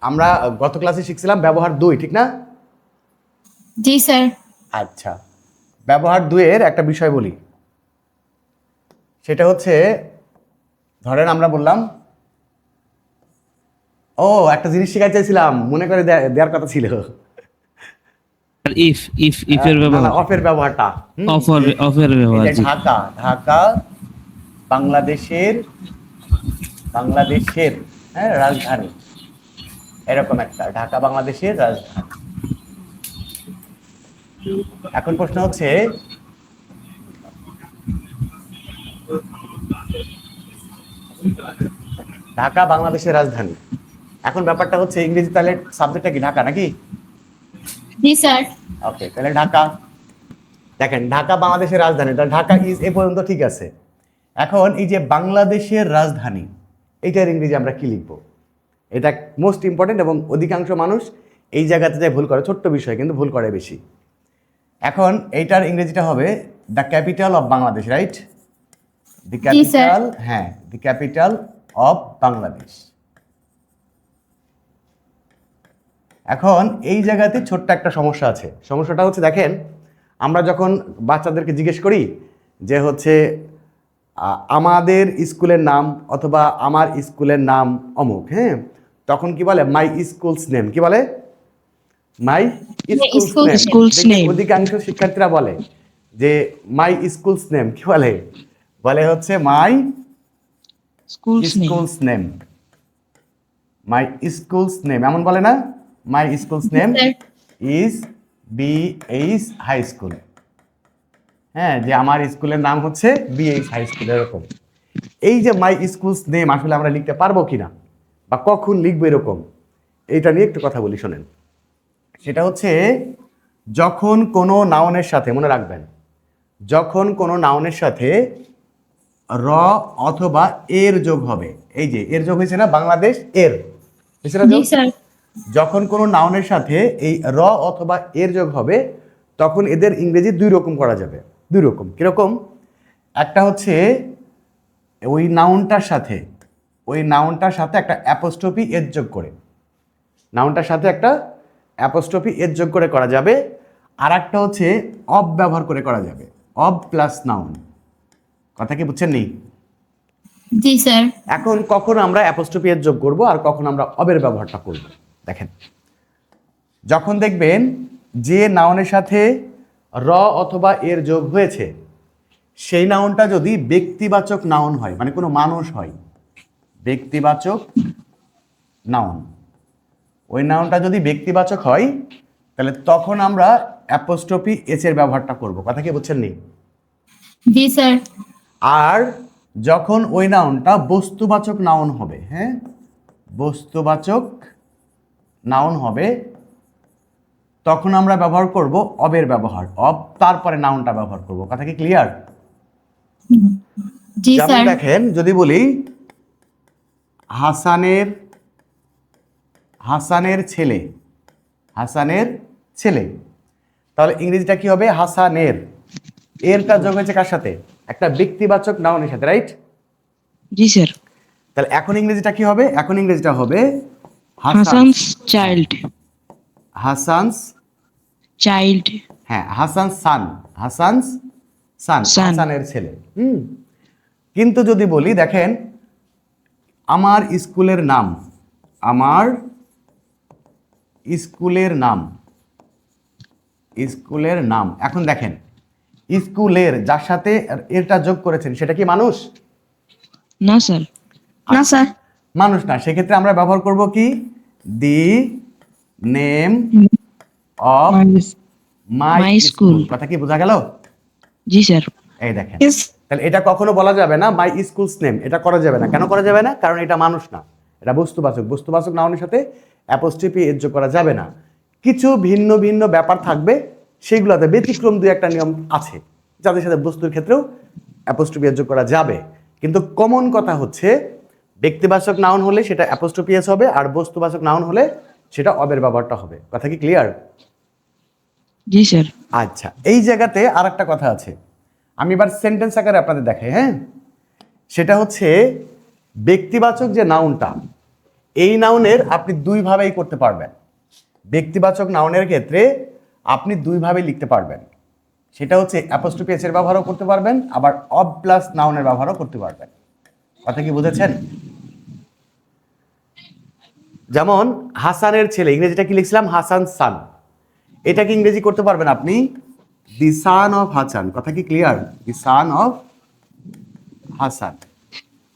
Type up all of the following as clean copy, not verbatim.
আমরা গত ক্লাসে শিখছিলাম ব্যবহার 2, ঠিক না? জি স্যার। আচ্ছা, ব্যবহার 2 এর একটা বিষয় বলি। সেটা হচ্ছে, ধরেন আমরা বললাম, ও একটা জিনিস শিখাই চাইছিলাম, মনে করে দেওয়ার কথা ছিল। ইফ এর না না, ব্যবহার, অফের ব্যবহারটা। অফের এই ব্যবহার, যে জি। ঢাকা, ঢাকা বাংলাদেশের, বাংলাদেশের হ্যাঁ রাজধানী, এরকম একটা, ঢাকা বাংলাদেশের রাজধানী। এখন প্রশ্ন হচ্ছে, ঢাকা বাংলাদেশের রাজধানী। এখন ব্যাপারটা হচ্ছে ইংরেজি, তাহলে সাবজেক্টটা কি ঢাকা নাকি? জি স্যার। ওকে, তাহলে ঢাকা। দেখেন, ঢাকা বাংলাদেশের রাজধানী, তাহলে ঢাকা ইজ এ পর্যন্ত ঠিক আছে। এখন এই যে বাংলাদেশের রাজধানী, এইটার ইংরেজি আমরা কি লিখব? এটা মোস্ট ইম্পর্টেন্ট এবং অধিকাংশ মানুষ এই জায়গাতে যায় ভুল করে, ছোট্ট বিষয় কিন্তু ভুল করে বেশি। এখন এইটার ইংরেজিটা হবে the capital of Bangladesh, right? The capital, হ্যাঁ, দি ক্যাপিটাল অফ বাংলাদেশ। এখন এই জায়গাতে ছোট্ট একটা সমস্যা আছে। সমস্যাটা হচ্ছে, দেখেন, আমরা যখন বাচ্চাদেরকে জিজ্ঞেস করি যে হচ্ছে আমাদের স্কুলের নাম অথবা আমার স্কুলের নাম অমুক, হ্যাঁ, তখন কি বলে? মাই স্কুলস নেম। কি বলে? মাই স্কুলস নেম। অধিকাংশ শিক্ষার্থীরা বলে যে মাই স্কুলস নেম। কি বলে? বলে হচ্ছে my school's name, my school's name, এমন বলে না? My school's name is BH high school. হ্যাঁ, যে আমার স্কুলের নাম হচ্ছে BH হাই স্কুল, এরকম। এই যে মাই স্কুলস নেম আসলে আমরা লিখতে পারবো কিনা বা কখন লিখবো এরকম, এইটা নিয়ে একটু কথা বলি, শোনেন। সেটা হচ্ছে, যখন কোনো নাউনের সাথে, মনে রাখবেন, যখন কোনো নাউনের সাথে র অথবা এর যোগ হবে, এই যে এর যোগ হয়েছে না, বাংলাদেশ এর হয়েছে না জি যোগ? স্যার। যখন কোনো নাউনের সাথে এই র অথবা এর যোগ হবে, তখন এদের ইংরেজি 2 রকম করা যাবে। 2 রকম। কিরকম? একটা হচ্ছে ওই নাউনটার সাথে, ওই নাউনটার সাথে একটা অ্যাপোস্ট্রফি এর যোগ করে, নাউনটার সাথে একটা অ্যাপোস্ট্রফি এর যোগ করে করা যাবে। আর একটা হচ্ছে অব ব্যবহার করে করা যাবে, অব প্লাস নাউন। কথা কি বুঝছেন নি? জি স্যার। এখন কখন আমরা অ্যাপোস্ট্রফি এর যোগ করব আর কখন আমরা অবের ব্যবহারটা করব, দেখেন। যখন দেখবেন যে নাউনের সাথে র অথবা এর যোগ হয়েছে, সেই নাউনটা যদি ব্যক্তিবাচক নাউন হয়, মানে কোনো মানুষ হয়, ব্যক্তিবাচক নাউন, ওই নাউনটা যদি ব্যক্তিবাচক হয়, তাহলে তখন আমরা অ্যাপোস্ট্রফি এস এর ব্যবহারটা করব। কথা কি বুঝছেন নি? জি স্যার। আর যখন ওই নাউনটা বস্তুবাচক নাউন হবে, হ্যাঁ, বস্তুবাচক নাউন হবে, তখন আমরা ব্যবহার করব অবের ব্যবহার, অব তারপরে নাউনটা ব্যবহার করব। কথা কি ক্লিয়ার? জি যেমন স্যার। দেখেন, যদি বলি হাসানের, হাসানের ছেলে, হাসানের ছেলে, তাহলে ইংরেজিটা কি হবে? হাসানের। এরটা যোগ হয়েছে কার সাথে? একটা ব্যক্তিবাচক নাউনের সাথে, রাইট? জি স্যার। তাহলে এখন ইংরেজিটা কি হবে? এখন ইংরেজিটা হবে হাসানস চাইল্ড, হাসানস চাইল্ড, হ্যাঁ, হাসানস সান, হাসানস সান, Son. হাসানের ছেলে। কিন্তু যদি বলি, দেখেন, আমার স্কুলের নাম, আমার স্কুলের নাম, স্কুলের নাম। এখন দেখেন, স্কুলের যার সাথে এরটা যোগ করেছেন, সেটা কি মানুষ? না স্যার। না স্যার। মানুষ না। সেক্ষেত্রে আমরা ব্যবহার করব কি? The name of my My school. school. কথা কি বোঝা গেল? জি স্যার। এই দেখেন, তাহলে এটা কখনো বলা যাবে না মাই স্কুলস নেম, এটা করা যাবে না। কেন করা যাবে না? কারণ এটা মানুষ না, এটা বস্তুবাচক। বস্তুবাচক নাউনের সাথে অ্যাপোস্ট্রফি এর যোগ করা যাবে না। কিছু ভিন্ন ভিন্ন ব্যাপার থাকবে, সেইগুলোতে ব্যতিক্রম 2-1টা নিয়ম আছে, যাদের সাথে বস্তুর ক্ষেত্রেও অ্যাপোস্ট্রফি এর যোগ করা যাবে। কিন্তু কমন কথা হচ্ছে, ব্যক্তিবাচক নাউন হলে সেটা অ্যাপোস্ট্রফি এস হবে, আর বস্তুবাচক নাউন হলে সেটা অবের ব্যবহারটা হবে। কথা কি ক্লিয়ার? জি স্যার। আচ্ছা, এই জায়গাতে আর একটা কথা আছে, আমি এবার সেন্টেন্স আকারে আপনাদের দেখাই। হ্যাঁ, সেটা হচ্ছে ব্যক্তিবাচক যে নাউনটা, এই নাউনের আপনি দুইভাবেই করতে পারবেন। ব্যক্তিবাচক নাউনের ক্ষেত্রে আপনি দুইভাবে লিখতে পারবেন। সেটা হচ্ছে অ্যাপোস্ট্রোফি এস এর ব্যবহারও করতে পারবেন, আবার অব প্লাস নাউনের ব্যবহারও করতে পারবেন। কথা কি বুঝেছেন? যেমন হাসানের ছেলে, ইংরেজিটা কি লিখছিলাম? হাসান সান। এটাকে ইংরেজি করতে পারবেন আপনি দি সান অফ হাসান। কথা কি clear? The San of Hasan.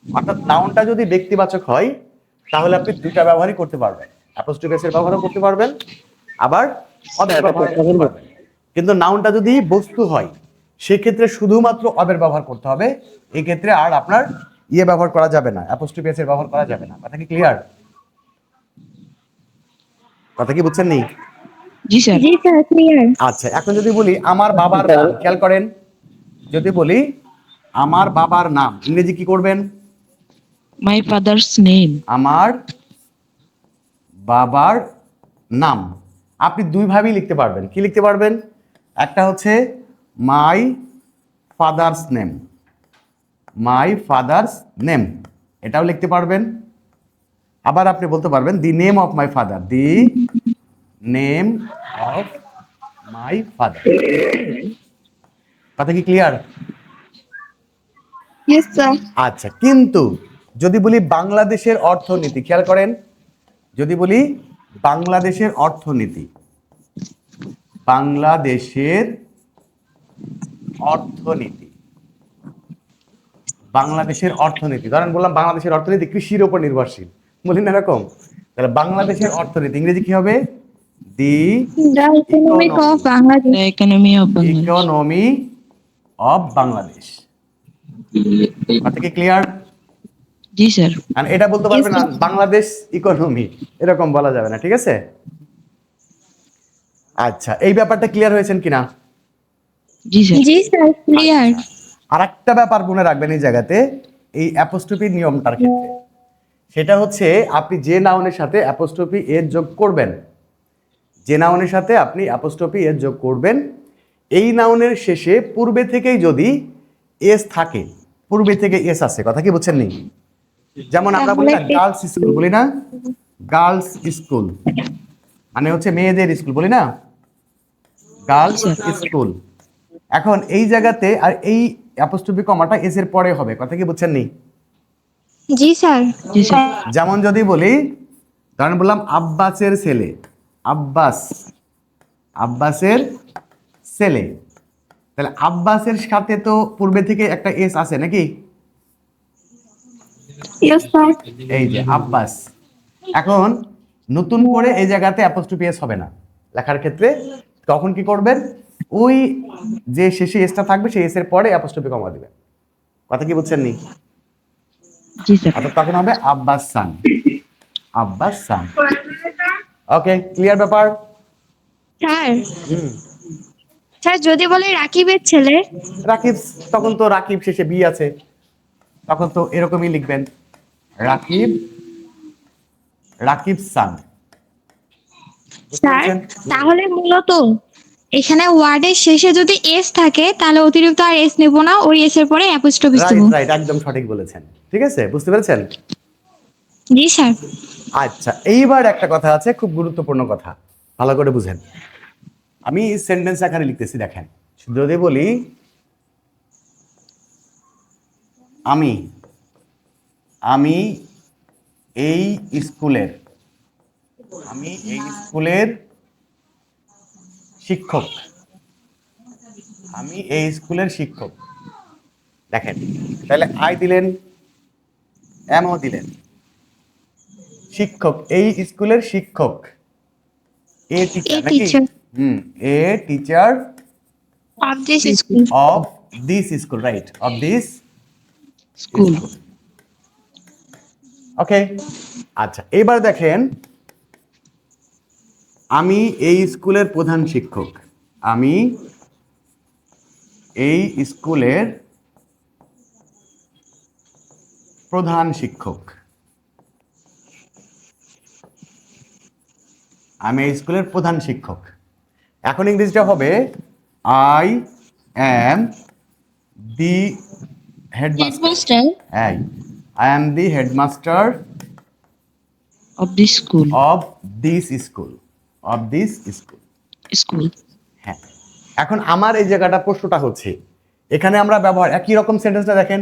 অর্থাৎ নাউনটা যদি ব্যক্তিবাচক হয় তাহলে আপনি দুইটা ব্যবহারই করতে পারবেন, অ্যাপোস্ট্রোফি এস এর ব্যবহারও করতে পারবেন, আবার অবের ব্যবহার করতে পারবেন। কিন্তু নাউনটা যদি বস্তু হয় সেক্ষেত্রে শুধুমাত্র অবের ব্যবহার করতে হবে। এই ক্ষেত্রে আর আপনার ব্যবহার করা যাবে না, অ্যাপোস্ট্রোফি এস এর ব্যবহার করা যাবে না। কথা কি ক্লিয়ার? কথা কি বুঝছেন নি? জি স্যার। জি স্যার, ক্লিয়ার। আচ্ছা, এখন যদি বলি আমার বাবার নাম, খেয়াল করেন, যদি বলি আমার বাবার নাম, ইংরেজি কি করবেন? My father's name. আমার বাবার নাম। আপনি দুইভাবেই লিখতে পারবেন। কি লিখতে পারবেন? একটা হচ্ছে my father's name, my father's name, এটাও লিখতে পারবেন। আবার আপনি বলতে পারবেন the name of my father, the name of my father. কথা কি ক্লিয়ার? Yes sir. আচ্ছা, কিন্তু যদি বলি বাংলাদেশের অর্থনীতি, খেয়াল করেন, যদি বলি বাংলাদেশের অর্থনীতি, বাংলাদেশের অর্থনীতি, বাংলাদেশের অর্থনীতি, ধরেন বললাম বাংলাদেশের অর্থনীতি কৃষির উপর নির্ভরশীল, বলি না এরকম, তাহলে বাংলাদেশের অর্থনীতি ইংরেজি কি হবে? The the economic of Bangladesh. The economy of Bangladesh. Economy of Bangladesh. কথা কি ক্লিয়ার? জি স্যার। আর এটা বলতে পারবে না বাংলাদেশ ইকোনমি, এরকম বলা যাবে না, ঠিক আছে? আচ্ছা, এই ব্যাপারটা ক্লিয়ার হয়েছেন কিনা? জি স্যার। জি স্যার, ক্লিয়ার। আর একটা ব্যাপার মনে রাখবেন এই জায়গাতে, এই অ্যাপোস্ট্রোফি নিয়মটার ক্ষেত্রে, সেটা হচ্ছে আপনি যে নাউনের সাথে অ্যাপোস্ট্রোফি এর যোগ করবেন, যে নাউনের সাথে আপনি অ্যাপোস্ট্রোফি এর যোগ করবেন, এই নাউনের শেষে পূর্বে থেকেই যদি এস থাকে, পূর্বে থেকে এস আছে, কথা কি বুঝছেন নি? যেমন আমরা বলি না গার্লস স্কুল, বলি না গার্লস স্কুল মানে হচ্ছে মেয়েদের স্কুল, বলি না গার্লস স্কুল। এখন এই জায়গাতে আর এই অ্যাপোস্ট্রোফি কমাটা এস এর পরে হবে, কথা কি বুঝছেন নি? জি স্যার। জি স্যার। যেমন যদি বলি, ধরেন বললাম আব্বাসের ছেলে, আব্বাস, আব্বাসের ছেলে, তাহলে আব্বাসের সাথে তো পূর্বে থেকে একটা এস আছে নাকি? Yes sir. এই যে আব্বাস। এখন নতুন করে এই জায়গাতে অ্যাপোস্ট্রোফি এস হবে না লেখার ক্ষেত্রে, তখন কি করবেন? ওই যে শেষে এসটা থাকবে সেই এস এর পরে অ্যাপোস্ট্রোফি কমা দিবেন। কথা কি বুঝছেন নি? জি স্যার। অর্থাৎ তখন হবে আব্বাস সান, আব্বাস সান। ওকে, ক্লিয়ার ব্যাপার? স্যার, স্যার যদি বলি রাকিবের ছেলে। রাকিব, তখন তো রাকিব শেষে বি আছে, তখন তো এরকমই লিখবেন রাকিব, রাকিব সান। স্যার, তাহলে মূলত এখানে ওয়ার্ডের শেষে যদি এস থাকে তাহলে অতিরিক্ত আর এস নেব না, ওই এস এর পরে অ্যাপোস্ট্রোফি দেব। রাইট রাইট, একদম সঠিক বলেছেন। ঠিক আছে, বুঝতে পেরেছেন? জি স্যার। আচ্ছা, এইবার একটা কথা আছে, খুব গুরুত্বপূর্ণ কথা, ভালো করে বুঝেন। আমি সেন্টেন্স আকারে লিখতেছি, দেখেন। যদি বলি আমি, আমি এই স্কুলের, আমি এই স্কুলের শিক্ষক, আমি এই স্কুলের শিক্ষক, দেখেন, তাহলে আই দিলেন, এমও দিলেন, শিক্ষক, এই স্কুলের শিক্ষক, এ টিচার নাকি? A teacher of this school. Of this school, right, of this school. Okay. আচ্ছা, এবার দেখেন, আমি এই স্কুলের প্রধান শিক্ষক, আমি এই স্কুলের প্রধান শিক্ষক, আমি এই স্কুলের প্রধান শিক্ষক। এখন ইংরেজিটা হবে I am the headmaster, I am the headmaster Of this school. Of this school, of this school. School. হ্যাঁ, এখন আমার এই জায়গাটা প্রশ্নটা হচ্ছে, এখানে আমরা ব্যবহার একই রকম সেন্টেন্সটা দেখেন,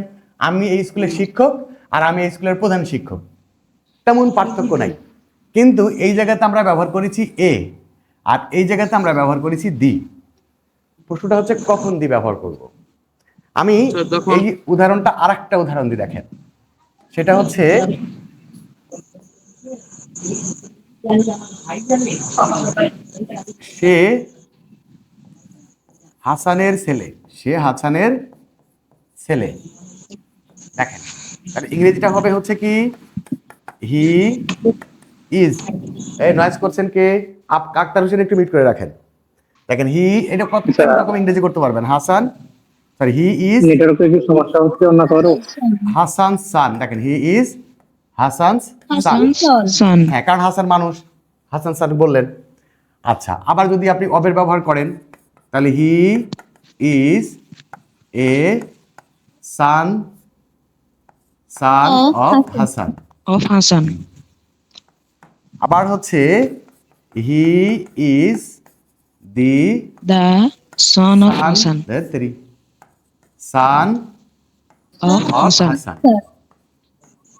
আমি এই স্কুলের শিক্ষক আর আমি এই স্কুলের প্রধান শিক্ষক, তেমন পার্থক্য নাই, কিন্তু এই জায়গাতে আমরা ব্যবহার করেছি এ আর এই জায়গাতে আমরা ব্যবহার করেছি দি। প্রশ্নটা হচ্ছে কখন দি ব্যবহার করব। আমি এই উদাহরণটা আরেকটা উদাহরণ দিয়ে দেখেন, সেটা হচ্ছে সে হাসানের ছেলে, সে হাসানের ছেলে। দেখেন তাহলে ইংরেজিটা হবে হচ্ছে কি হি ইজ। এই নয়েজ করছেন কে? আক্তার হোসেন একটু মিট করে রাখেন। দেখেন হি, এটা কত রকম ইংরেজি করতে পারবেন। হাসান, সরি হি ইজ নেটওয়ার্কের কি সমস্যা হচ্ছে না করো? হাসান সান। দেখেন he is Hassan son. Son. হ্যাঁ, কারণ হাসান মানুষ, হাসান সান বললেন। আচ্ছা, আবার যদি আপনি অবের ব্যবহার করেন তাহলে he is a son, son of Hassan. Of Hassan. আবার হচ্ছে he is the The son of Hassan. Son Of of Hassan. Hassan.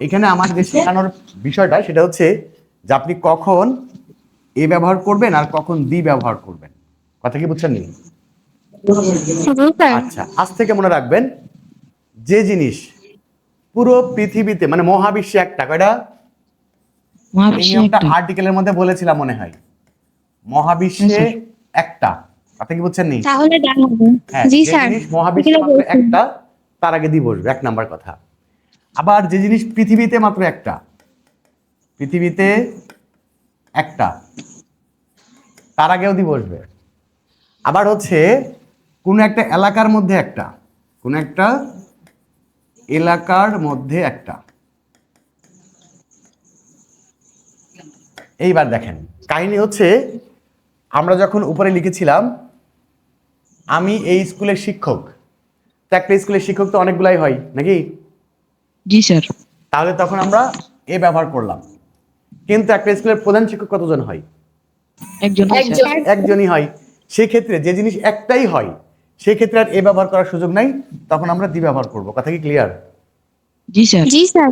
এখানে আমার যে শেখানোর বিষয়টা সেটা হচ্ছে যে আপনি কখন এ ব্যবহার করবেন আর কখন দি ব্যবহার করবেন। কথা কি বুঝছেন নি? আচ্ছা, আজ থেকে মনে রাখবেন, যে জিনিস পুরো পৃথিবীতে মানে মহাবিশ্বে একটা, কয়টা? এই মহাবিশ্বে নিয়মটা একটা। আর্টিকেলের মধ্যে বলেছিলাম মনে হয়, মহাবিশ্বে একটা। কথা কি বুঝছেন নি? তাহলে ডান হবে। হ্যাঁ, জি যে স্যার, জিনিস মহাবিশ্বে এগুলো মাত্র বলছি। একটা, তার আগে দি বসবে, এক নাম্বার কথা। আবার যে জিনিস পৃথিবীতে মাত্র একটা, পৃথিবীতে একটা, তার আগেও দি বসবে। আবার হচ্ছে কোন একটা এলাকার মধ্যে একটা, কোন একটা এলাকার মধ্যে একটা। এইবার দেখেন কাহিনী হচ্ছে, আমরা যখন উপরে লিখেছিলাম আমি এই স্কুলের শিক্ষক, তো একটা স্কুলের শিক্ষক তো অনেকগুলাই হয় নাকি? জি স্যার। তাহলে তখন আমরা এ ব্যবহার করলাম, কিন্তু একটা স্কুলের প্রধান শিক্ষক কতজন হয়? একজন স্যার। একজনই হয়। সেই ক্ষেত্রে যে জিনিস একটাই হয় সেই ক্ষেত্রে আর এ ব্যবহার করার সুযোগ নাই, তখন আমরা দি ব্যবহার করব। কথা কি ক্লিয়ার? জি স্যার। জি স্যার।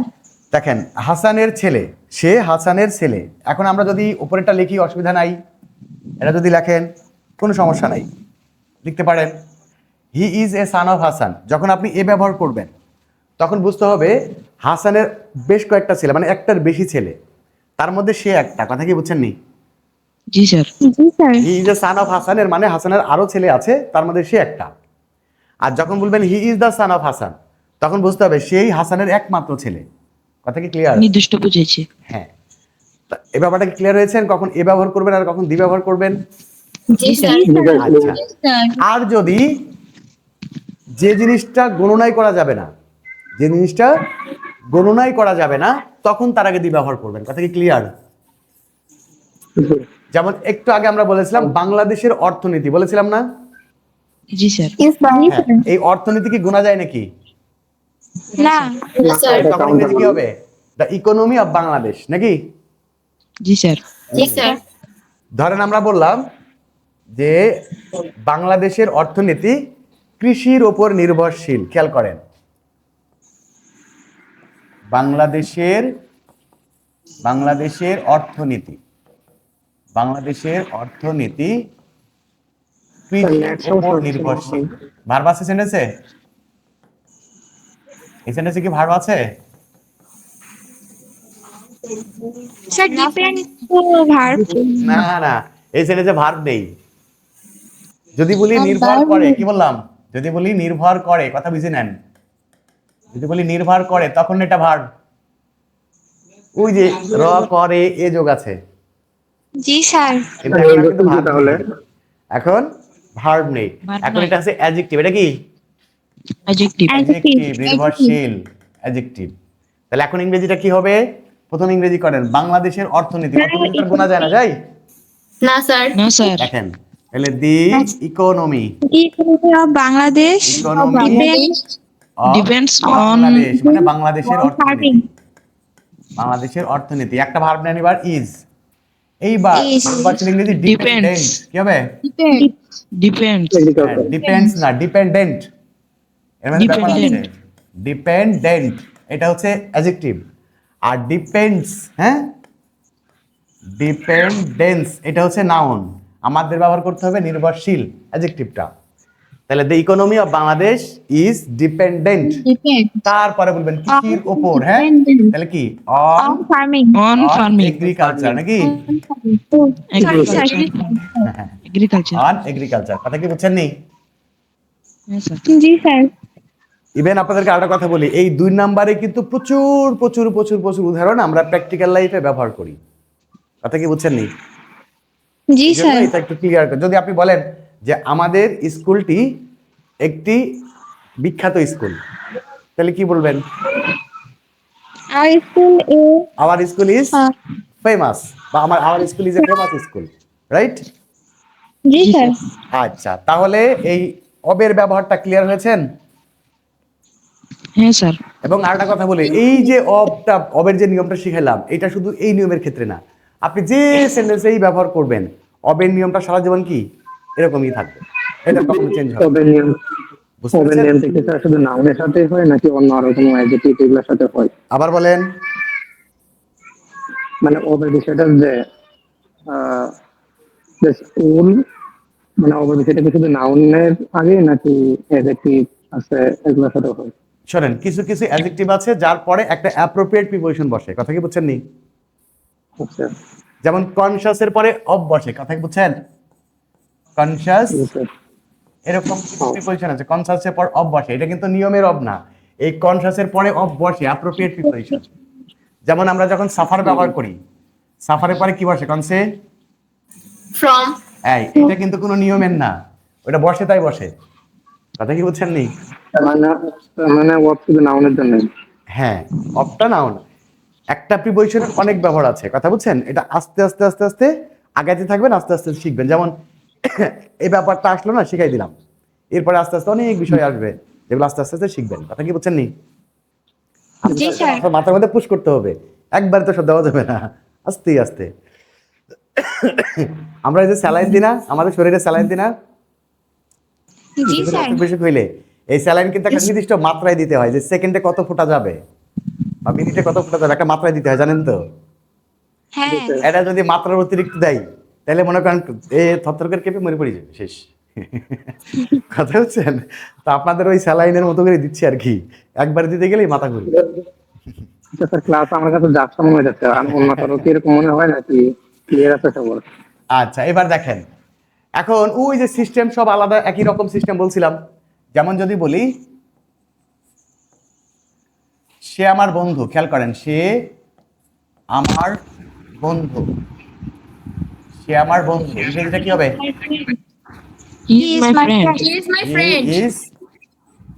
দেখেন হাসানের ছেলে, সে হাসানের ছেলে। এখন আমরা যদি উপরেরটা লিখি অসুবিধা নাই, এটা যদি লেখেন কোনো সমস্যা নাই, লিখতে পারেন। হি is a son of Hasan. যখন আপনি এ ব্যবহার করবেন তখন বুঝতে হবে হাসানের বেশ কয়েকটা ছেলে, মানে একটার বেশি ছেলে, তার মধ্যে সে একটা। কথা কি বুঝছেন নি? জি স্যার। জি sir. He is a son of হাসানের মানে হাসানের আরো ছেলে আছে, তার মধ্যে সে একটা। আর যখন বলবেন he is the sun of Hasan, তখন বুঝতে হবে সেই হাসানের একমাত্র ছেলে। কথা কি ক্লিয়ার? নির্দিষ্ট বুঝেছি। হ্যাঁ, তা এই ব্যাপারটা কি ক্লিয়ার হয়েছেন? কখন এ ব্যবহার করবেন আর কখন দি ব্যবহার করবেন? জি স্যার। আচ্ছা, আর যদি যে জিনিসটা গণনাই করা যাবে না, যে জিনিসটা গণনাই করা যাবে না, তখন তার আগে দি ব্যবহার করবেন। কথা কি ক্লিয়ার? যেমন একটু আগে আমরা বলেছিলাম বাংলাদেশের অর্থনীতি, বলেছিলাম না? জি স্যার। হ্যাঁ, এই অর্থনীতি কি গোনা যায় নাকি? না। তখন ইংরেজি কি হবে? দ্য ইকোনমি অফ বাংলাদেশ নাকি? জি স্যার। জি স্যার। ধরেন আমরা বললাম যে বাংলাদেশের অর্থনীতি কৃষির ওপর নির্ভরশীল। খেয়াল করেন, বাংলাদেশের অর্থনীতি, বাংলাদেশের অর্থনীতি কৃষির ওপর নির্ভরশীল। ভার্ব আছে সেন্টেন্সে? এই সেন্টেন্সে কি ভার্ব আছে? Sir depend to verb. না না, এই সেন্টেন্সে ভার্ব নেই। যদি বলি নির্ভর করে, কি বললাম? যদি বলি নির্ভর করে, কথা বুঝে নেন, যদি বলি নির্ভর করে তখন এটা ভার্ব। ওই যে র করে এ যোগ আছে, জি স্যার। কিন্তু এখন আর কিন্তু verb নেই। এখন ভার্ব নেই, Verb এখন নাই। এটা আছে অ্যাডজেক্টিভ। এটা কি? অ্যাডজেক্টিভ। অ্যাডজেক্টিভ, নির্ভরশীল অ্যাডজেক্টিভ। তাহলে এখন ইংরেজিটা কি হবে? প্রথম ইংরেজি করেন বাংলাদেশের অর্থনীতি। অর্থনীতি তো গোনা যায় না, যায়? না স্যার। না স্যার। দেখেন তাহলে the economy, economy of Bangladesh economy Depends on Bangladesh মানে বাংলাদেশের অর্থনীতি। বাংলাদেশের অর্থনীতি। একটা ভার্ব নেন এবার ইজ। এইবার Is. ভার্বটার ইংরেজি ডিপেন্ডেন্ট। কি হবে? Depends. এগ্রিকালচার ডিপেন্ডস না, ডিপেন্ডেন্ট। এর মানে ব্যাপার আছে। Dependent. ডিপেন্ডেন্ট এটা হচ্ছে অ্যাডজেক্টিভ, আর ডিপেন্ডস, হ্যাঁ, ডিপেন্ডেন্স এটা হচ্ছে নাউন। আমাদের ব্যবহার করতে হবে নির্ভরশীল অ্যাডজেক্টিভটা। তাহলে the economy of Bangladesh is dependent. তারপরে বলবেন কিসের উপর, হ্যাঁ, তাহলে কি on On farming. On farming. Agriculture নাকি Sorry, sir. Agriculture. On agriculture. কথা কি বুঝছেন নি? Yes, sir. জি স্যার। ইভেন আপনাদেরকে আরেকটা কথা বলি, এই 2 নম্বরে কিন্তু প্রচুর প্রচুর প্রচুর প্রচুর উদাহরণ আমরা প্র্যাকটিক্যাল লাইফে ব্যবহার করি। কথা কি বুঝছেন নি? জি এই জন্য স্যার। এটা একটু ক্লিয়ার করে। যদি আপনি বলেন যে আমাদের স্কুলটি একটি বিখ্যাত স্কুল, তাহলে কি বলবেন? Our school is our school is uh, famous, বা our school is a famous school, right? জি স্যার। আচ্ছা, তাহলে এই অবের ব্যবহারটা ক্লিয়ার হয়েছেন? Yes, sir. এবং আরেকটা কথা বলি, এই যে অবের যে নিয়মটা শিখাইলাম, এটা শুধু এই নিয়মের ক্ষেত্রে না, আপনি যে সেন্টেন্সেই ব্যবহার করবেন অবের নিয়মটা সারা জীবন কি এরকমই থাকবে, এটা কখনো চেঞ্জ হবে না। ওভেন নিয়ম, বুঝতে ওভেন পেরেছেন? নিয়ম থেকে স্যার শুধু নাউনের সাথে হয় নাকি অন্য আরো কোনো অ্যাডজেক্টিভ এগুলোর সাথে হয়? আবার বলেন। মানে ওভের বিষয়টা যে স্কুল, মানে ওভের বিষয়টা কি শুধু নাউনের আগে নাকি অ্যাডজেক্টিভ আছে এগুলোর সাথে হয়? শোনেন, কিছু কিছু অ্যাডজেক্টিভ আছে যার পরে একটা অ্যাপ্রোপ্রিয়েট প্রিপোজিশন বসে। কথা কি বুঝছেন নি? আচ্ছা, যেমন কনশাসের পরে অব বসে। কথা কি বুঝছেন? কনশাস, জি স্যার। এরকম প্রিপোজিশন আছে, কনশাসের পর অব বসে। এটা কিন্তু নিয়মের অব না, এই কনশাসের পরে অব বসে অ্যাপ্রোপ্রিয়েট প্রিপোজিশন। যেমন আমরা যখন সাফার ব্যবহার করি, সাফারের পরে কি বসে? কনসে From. এটা কিন্তু কোনো নিয়মের না, ওটা বসে তাই বসে। কথা কি বুঝছেন নি? তার মানে ওয়ার্ড শুধু নাউনের জন্য। হ্যাঁ, অবটা নাউন। একটা প্রিপোজিশনের অনেক ব্যবহার আছে। কথা বুঝছেন? এটা আস্তে আস্তে আস্তে আস্তে আগাইতে থাকবেন, আস্তে আস্তে শিখবেন। যেমন এই ব্যাপারটা আসলো না, শিখাই দিলাম, এরপরে আস্তে আস্তে অনেক বিষয় আসবে যেগুলো আস্তে আস্তে আস্তে শিখবেন। কথা কি বুঝছেন নি? জি স্যার। আপনার মাথার মধ্যে পুশ করতে হবে, একবারে তো সব দেওয়া যাবে না, আস্তে আস্তে। আমরা এই যে স্যালাইন দিই না, আমাদের শরীরে স্যালাইন দিই না, জি স্যার। বেশি হইলে এই স্যালাইন কিন্তু একটা নির্দিষ্ট মাত্রায় দিতে হয়, যে সেকেন্ডে কত ফোঁটা যাবে বা মিনিটে কত ফোঁটা যাবে, একটা মাত্রায় দিতে হয়, জানেন তো? হ্যাঁ। এটা যদি মাত্রার অতিরিক্ত দেয় তাহলে মনে করেন থরথর করে কেঁপে মরে পড়ে যাবে, শেষ। কথা হচ্ছেন? তো আপনাদের ওই স্যালাইনের মতো করে দিচ্ছি আর কি, একবার দিতে গেলেই মাথা ঘুরবে। আচ্ছা স্যার, ক্লাস আমার কাছে যাচ্ছে মনে হয়ে যাচ্ছে, আর অন্য কারো কি এরকম মনে হয় নাকি ক্লিয়ার আছে সবার? আচ্ছা, এবার দেখেন, এখন ওই যে সিস্টেম সব আলাদা, একই রকম সিস্টেম বলছিলাম। যেমন যদি বলি সে আমার বন্ধু, খেয়াল করেন, সে আমার বন্ধু, সে আমার বন্ধু, ইংরেজিটা কি হবে? He is my friend. He is my He friend. is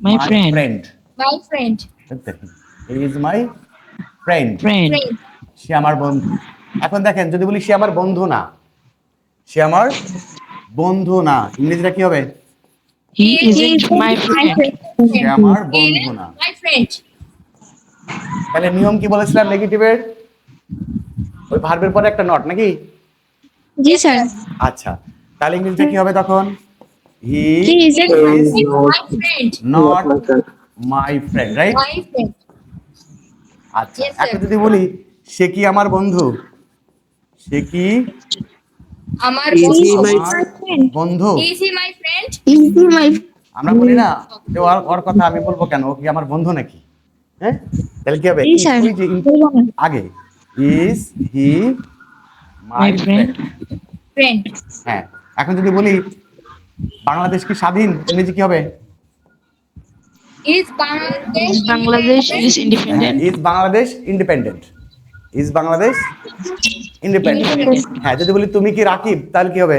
My friend. My friend. He is my friend. Friend. সে আমার বন্ধু। এখন দেখেন, যদি বলি সে আমার বন্ধু না, সে আমার বন্ধু না, ইংরেজিটা কি হবে? He isn't my friend. সে আমার বন্ধু না। My friend. তাহলে নিয়ম কি বলেছিলাম নেগেটিভের? ওই ভার্বের পরে একটা নট নাকি? জি স্যার। আচ্ছা, তাহলে ইংরেজিটা কি হবে তখন? হি He isn't is my friend. not my friend, right? My friend. আচ্ছা, Yes, sir. এখন যদি বলি সে কি আমার বন্ধু, সে কি আমার বন্ধু? Is he my friend? Is he my আমরা বলি না যে ওর কথা আমি বলবো কেন, ও কি আমার বন্ধু নাকি? হ্যাঁ, তাহলে কি হবে? জি স্যার। ওই যে আগে is he my My friend. Friend. friend? হ্যাঁ, এখন যদি বলি বাংলাদেশ কি স্বাধীন, ইংরেজি কি হবে? Is Bangladesh Bangladesh is independent. Is Bangladesh independent, is Bangladesh independent. হ্যাঁ, যদি বলি তুমি কি রাকিব, তাহলে কি হবে?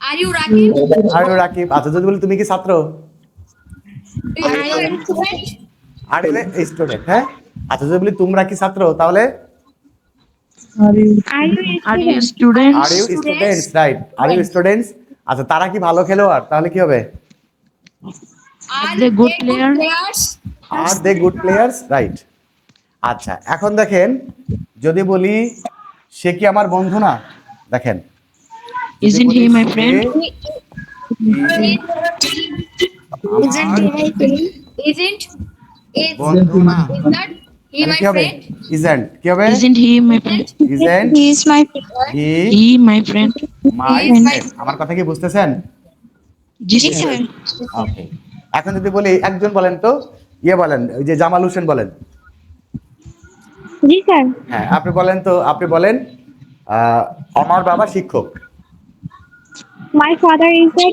Are you Rakib? আর রাকিব। আচ্ছা, যদি বলি তুমি কি ছাত্র, Are you a student? Are student. হ্যাঁ, আচ্ছা, যদি বলি তোমরা কি ছাত্র, তাহলে Are you students? Are you students, right? Are you students. আচ্ছা, তারা কি ভালো খেলোয়াড়, তাহলে কি হবে? Are they good they player? players? Are they good players, right? আচ্ছা, এখন দেখেন যদি বলি সে কি আমার বন্ধু না, দেখেন যদি Isn't বলি he my সে friend? আমার Isn't is বন্ধু না, is not he তাহলে my কি হবে? friend? ইজেন্ট কি হবে? Isn't he my friend? Isn't he is my he He my friend? My He is my friend. আমার কথা কি বুঝতেছেন? জি জি স্যার। স্যার। ওকে, এখন যদি বলি একজন বলেন তো, ইয়ে বলেন, ওই যে জামাল হোসেন বলেন। জি স্যার। হ্যাঁ, আপনি বলেন তো, আপনি বলেন আমার বাবা শিক্ষক। My father is a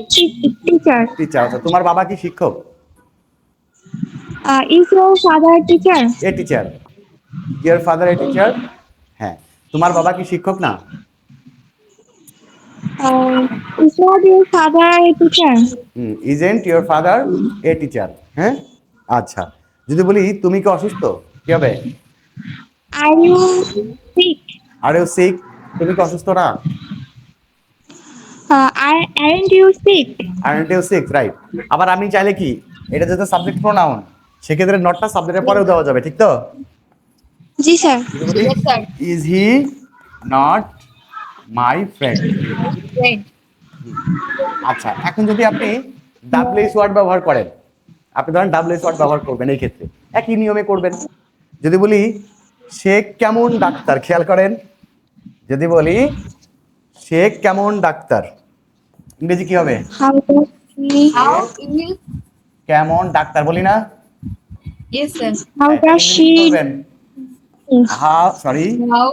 teacher. Teacher. আচ্ছা, তোমার বাবা কি শিক্ষক? Is your father teacher? A teacher. Your father a teacher. হ্যাঁ, তোমার বাবা কি শিক্ষক না? Is not your father a teacher? Isn't your father a teacher. হ্যাঁ, আচ্ছা, যদি বলি তুমি কি অসুস্থ, কি হবে? Are you sick? Are you sick? তুমি কি অসুস্থ না? Aren't you sick? Aren't you sick, right. আবার আমি চাইলে কি, এটা যেহেতু সাবজেক্ট প্রোনাউন, সেক্ষেত্রে নটটা সাবজেক্টের পরেও দেওয়া যাবে, ঠিক তো? জি স্যার। যদি বলি Yes, sir. Is he not my friend. Friend. আচ্ছা, এখন যদি আপনি ডাব্লিউএস ওয়ার্ড ব্যবহার করেন, আপনি ধরেন ডাব্লিউএস ওয়ার্ড ব্যবহার করবেন, এই ক্ষেত্রে একই নিয়মে করবেন। যদি বলি সে কেমন ডাক্তার, খেয়াল করেন, যদি বলি সে কেমন ডাক্তার, ইংরেজি কি হবে? How does he? How is কেমন ডাক্তার বলি না? yes sir. How does she? How, sorry, How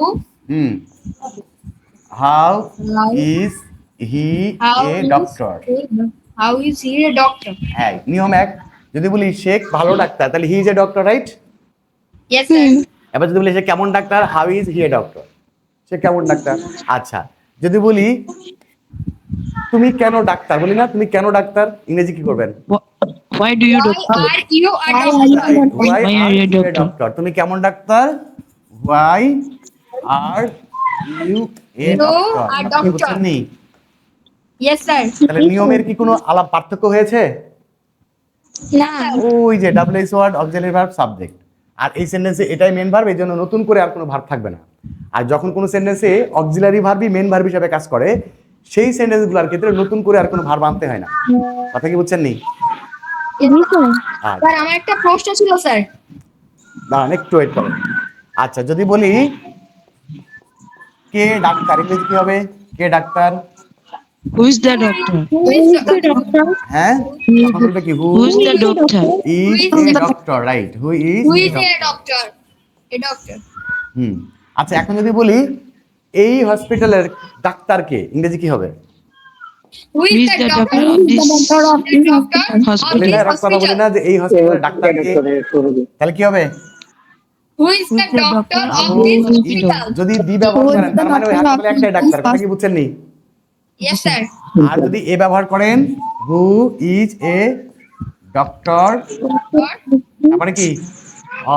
how How- is he how A is doctor? how is he a doctor? হ্যাঁ, নিয়ম এক। যদি বলি সে ভালো ডাক্তার, তাহলে he is a doctor, right? Yes sir. এবার যদি বলি সে কেমন ডাক্তার, how is he a doctor? সে কেমন ডাক্তার। আচ্ছা, যদি বলি তুমি কেন ডাক্তার বলি না, তুমি কেন ডাক্তার, ইংরেজি কি করবেন? Why do you Why doctor? are you a doctor? Why Why are are you you a doctor? doctor? তুমি কেমন doctor? Why are you a You doctor? are আপনি doctor. বুঝছেন নি? Yes sir. তাহলে নিয়মের কি কোনো আলাপ পার্থক্য হয়েছে? না। ওই যে ডাব্লিউএস ওয়ার্ড, অক্সিলারি ভার্ব, সাবজেক্ট। আর এই সেন্টেন্সে এটাই মেন ভার্ব, এই জন্য নতুন করে আর কোনো ভার্ব থাকবে না। আর যখন কোনো সেন্টেন্সে অক্সিলারি ভার্বই মেন ভার্ব হিসেবে কাজ করে, সেই সেন্টেন্সগুলোর ক্ষেত্রে নতুন করে আর কোনো ভার্ব আনতে হয় না। কথা কি বুঝছেন নি? জি স্যার। আর স্যার আমার একটা প্রশ্ন ছিল স্যার। দাঁড়ান, একটু ওয়েট করেন। আচ্ছা, যদি বলি কে ডাক্তার, ইংরেজি কি হবে? কে ডাক্তার? Who is the doctor? Who is the doctor? হ্যাঁ, তখন বলবে কি who Who is the doctor? Is a doctor, right? Who is Who is a doctor? A doctor. আচ্ছা, এখন যদি বলি এই হসপিটালের ডাক্তারকে, ইংরেজি কি হবে? Who is the doctor of this doctor of বলি hospital? না, এরকম কথা বলি না যে এই হসপিটালের ডাক্তারকে, তাহলে কি হবে? Who is the doctor of Who this is- hospital? যদি দি ব্যবহার করেন, তার মানে ওই হাসপাতালে একটাই ডাক্তার। কথা কি বুঝছেন নি? Yes sir. আর যদি এ ব্যবহার করেন, who is a doctor, Doctor তারপরে কি